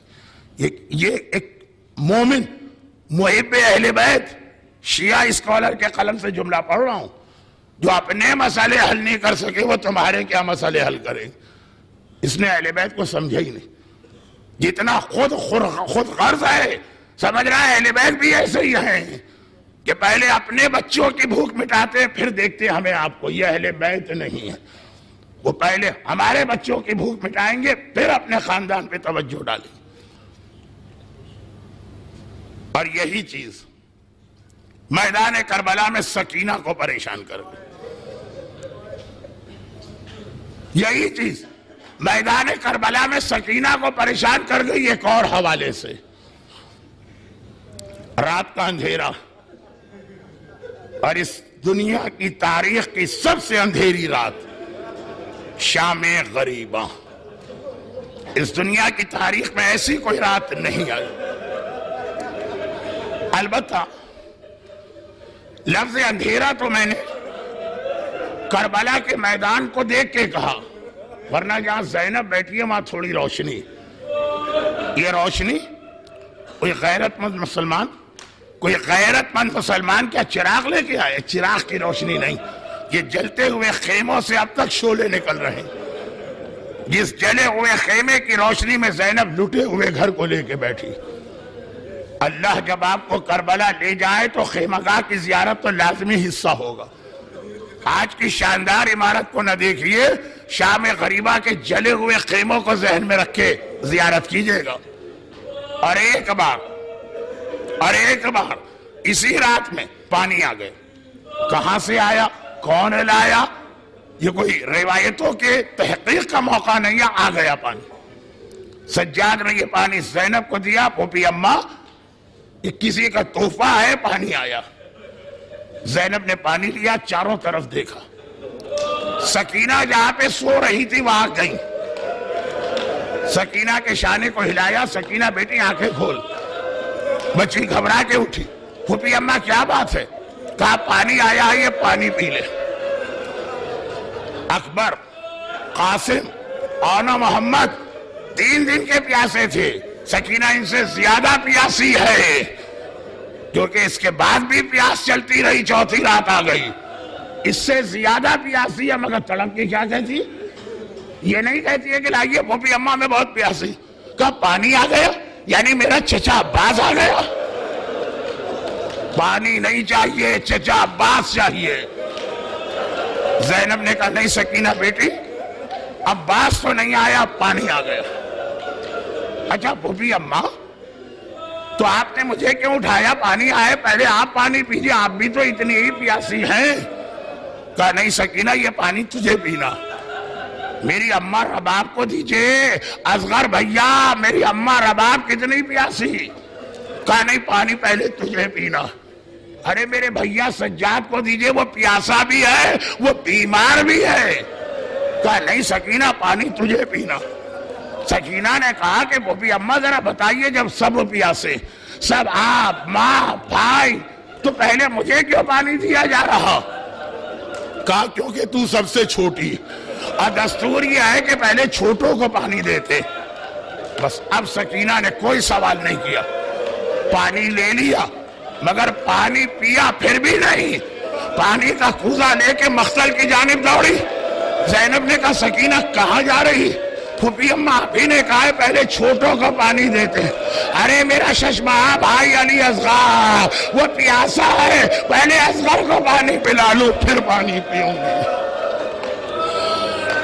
یہ ایک مومن محب اہل بیت، شیعہ اسکالر کے قلم سے جملہ پڑھ رہا ہوں، جو اپنے مسئلے حل نہیں کر سکے وہ تمہارے کیا مسئلے حل کریں؟ اس نے اہل بیت کو سمجھا ہی نہیں، جتنا خود غرض ہے، سمجھ رہا ہے اہل بیت بھی ایسے ہی ہیں کہ پہلے اپنے بچوں کی بھوک مٹاتے پھر دیکھتے ہمیں آپ کو۔ یہ اہل بیت نہیں ہے، وہ پہلے ہمارے بچوں کی بھوک مٹائیں گے پھر اپنے خاندان پہ توجہ ڈالیں گے۔ اور یہی چیز میدان کربلا میں سکینہ کو پریشان کر گئی، یہی چیز میدان کربلا میں سکینہ کو پریشان کر گئی ایک اور حوالے سے۔ رات کا اندھیرا، اور اس دنیا کی تاریخ کی سب سے اندھیری رات، شام غریبہ۔ اس دنیا کی تاریخ میں ایسی کوئی رات نہیں آئی۔ البتہ لفظ اندھیرا تو میں نے کربلا کے میدان کو دیکھ کے کہا، ورنہ جہاں زینب بیٹھی ہے وہاں تھوڑی روشنی، یہ روشنی کوئی غیرت مند مسلمان کیا چراغ لے کے آئے؟ چراغ کی روشنی نہیں، یہ جلتے ہوئے خیموں سے اب تک شعلے نکل رہے ہیں۔ جس جلے ہوئے خیمے کی روشنی میں زینب لٹے ہوئے گھر کو لے کے بیٹھی۔ اللہ جب آپ کو کربلا لے جائے تو خیمگاہ کی زیارت تو لازمی حصہ ہوگا۔ آج کی شاندار عمارت کو نہ دیکھیے، شام غریبہ کے جلے ہوئے خیموں کو ذہن میں رکھ کے زیارت کیجئے گا۔ اور ایک بار اسی رات میں پانی آ گئے۔ کہاں سے آیا؟ کون لایا؟ یہ کوئی روایتوں کے تحقیق کا موقع نہیں ہے، آ گیا پانی۔ سجاد نے یہ پانی زینب کو دیا، پھوپھی اماں یہ کسی کا تحفہ ہے، پانی آیا۔ زینب نے پانی لیا، چاروں طرف دیکھا، سکینہ جہاں پہ سو رہی تھی وہاں گئی، سکینہ کے شانے کو ہلایا، سکینہ بیٹی آنکھیں کھول۔ بچی گھبرا کے اٹھی، پھوپھی اماں کیا بات ہے؟ کہا پانی آیا ہے، یہ پانی پی لے۔ اکبر، قاسم، آنا محمد 3 دن کے پیاسے تھے، سکینہ ان سے زیادہ پیاسی ہے، کیونکہ اس کے بعد بھی پیاس چلتی رہی، چوتھی رات آ گئی، اس سے زیادہ پیاسی ہے، مگر تڑپ کے کیا کہتی؟ یہ نہیں کہتی ہے کہ لائیے پھوپھی اماں میں بہت پیاسی، کہا پانی آ گیا، یعنی میرا چچا عباس آ گیا۔ پانی نہیں چاہیے، چچا عباس چاہیے۔ زینب نے کہا نہیں سکینہ بیٹی، عباس تو نہیں آیا، پانی آ گیا۔ اچھا پھوپھی اماں تو آپ نے مجھے کیوں اٹھایا؟ پانی آئے پہلے آپ پانی پیجئے، آپ بھی تو اتنی ہی پیاسی ہیں۔ کہا نہیں سکینہ یہ پانی تجھے پینا، میری اماں رباب کو دیجئے۔ اصغر بھیا میری اماں رباب کتنی پیاسی؟ کہا نہیں پانی پہلے تجھے پینا۔ ارے میرے بھیا سجاد کو دیجئے، وہ پیاسا بھی ہے، وہ بیمار بھی ہے۔ کہا نہیں سکینہ پانی تجھے پینا۔ سکینہ نے کہا کہ پھوپھی اماں ذرا بتائیے، جب سب پیاسے، سب آپ، ماں، بھائی، تو پہلے مجھے کیوں پانی دیا جا رہا؟ کہا کیونکہ تو سب سے چھوٹی، اور دستور یہ ہے کہ پہلے چھوٹوں کو پانی دیتے۔ بس اب سکینہ نے کوئی سوال نہیں کیا، پانی لے لیا، مگر پانی پیا پھر بھی نہیں، پانی کا کوزہ لے کے مقتل کی جانب دوڑی۔ زینب نے کہا سکینہ کہاں جا رہی؟ پھوپھی اماں آپ ہی نے کہا ہے پہلے چھوٹوں کو پانی دیتے۔ ارے میرا ششماں بھائی علی اصغر وہ پیاسا ہے، پہلے اصغر کو پانی پلا لو پھر پانی پیوں گی۔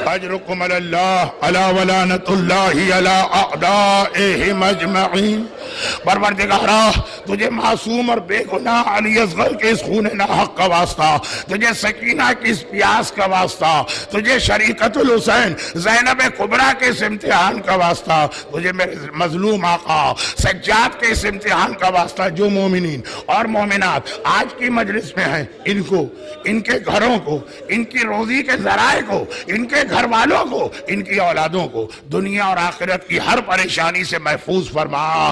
اجرکم علی اللہ علی ولانت اللہ علی اعدائہم اجمعین۔ پروردگارا تجھے معصوم اور بے گناہ علی اصغر کے اس خون ناحق کا واسطہ، تجھے سکینہ کی اس پیاس کا واسطہ، تجھے شریکت الحسین زینب کبریٰ کے اس امتحان کا واسطہ، تجھے میرے مظلوم آقا سجاد کے اس امتحان کا واسطہ، جو مومنین اور مومنات آج کی مجلس میں ہیں، ان کو، ان کے گھروں کو، ان کی روزی کے ذرائع کو، ان کے گھر والوں کو، ان کی اولادوں کو دنیا اور آخرت کی ہر پریشانی سے محفوظ فرما۔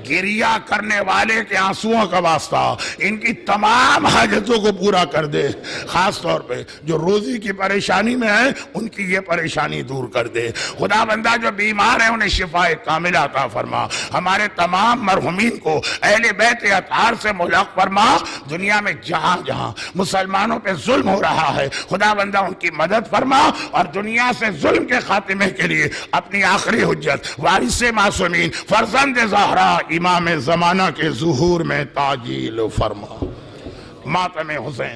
گریہ کرنے والے کے آنسوؤں کا واسطہ ان کی تمام حاجتوں کو پورا کر دے، خاص طور پہ جو روزی کی پریشانی میں ہیں ان کی یہ پریشانی دور کر دے۔ خدا بندہ جو بیمار ہیں انہیں شفا کاملہ عطا فرما۔ ہمارے تمام مرحومین کو اہل بیت اطہار سے ملحق فرما۔ دنیا میں جہاں جہاں مسلمانوں پہ ظلم ہو رہا ہے خدا بندہ ان کی مدد فرما، اور دنیا سے ظلم کے خاتمے کے لیے اپنی آخری حجت وارث معصومین فرزند زہرا امام زمانہ کے ظہور میں تعجیل فرما۔ ماتم حسین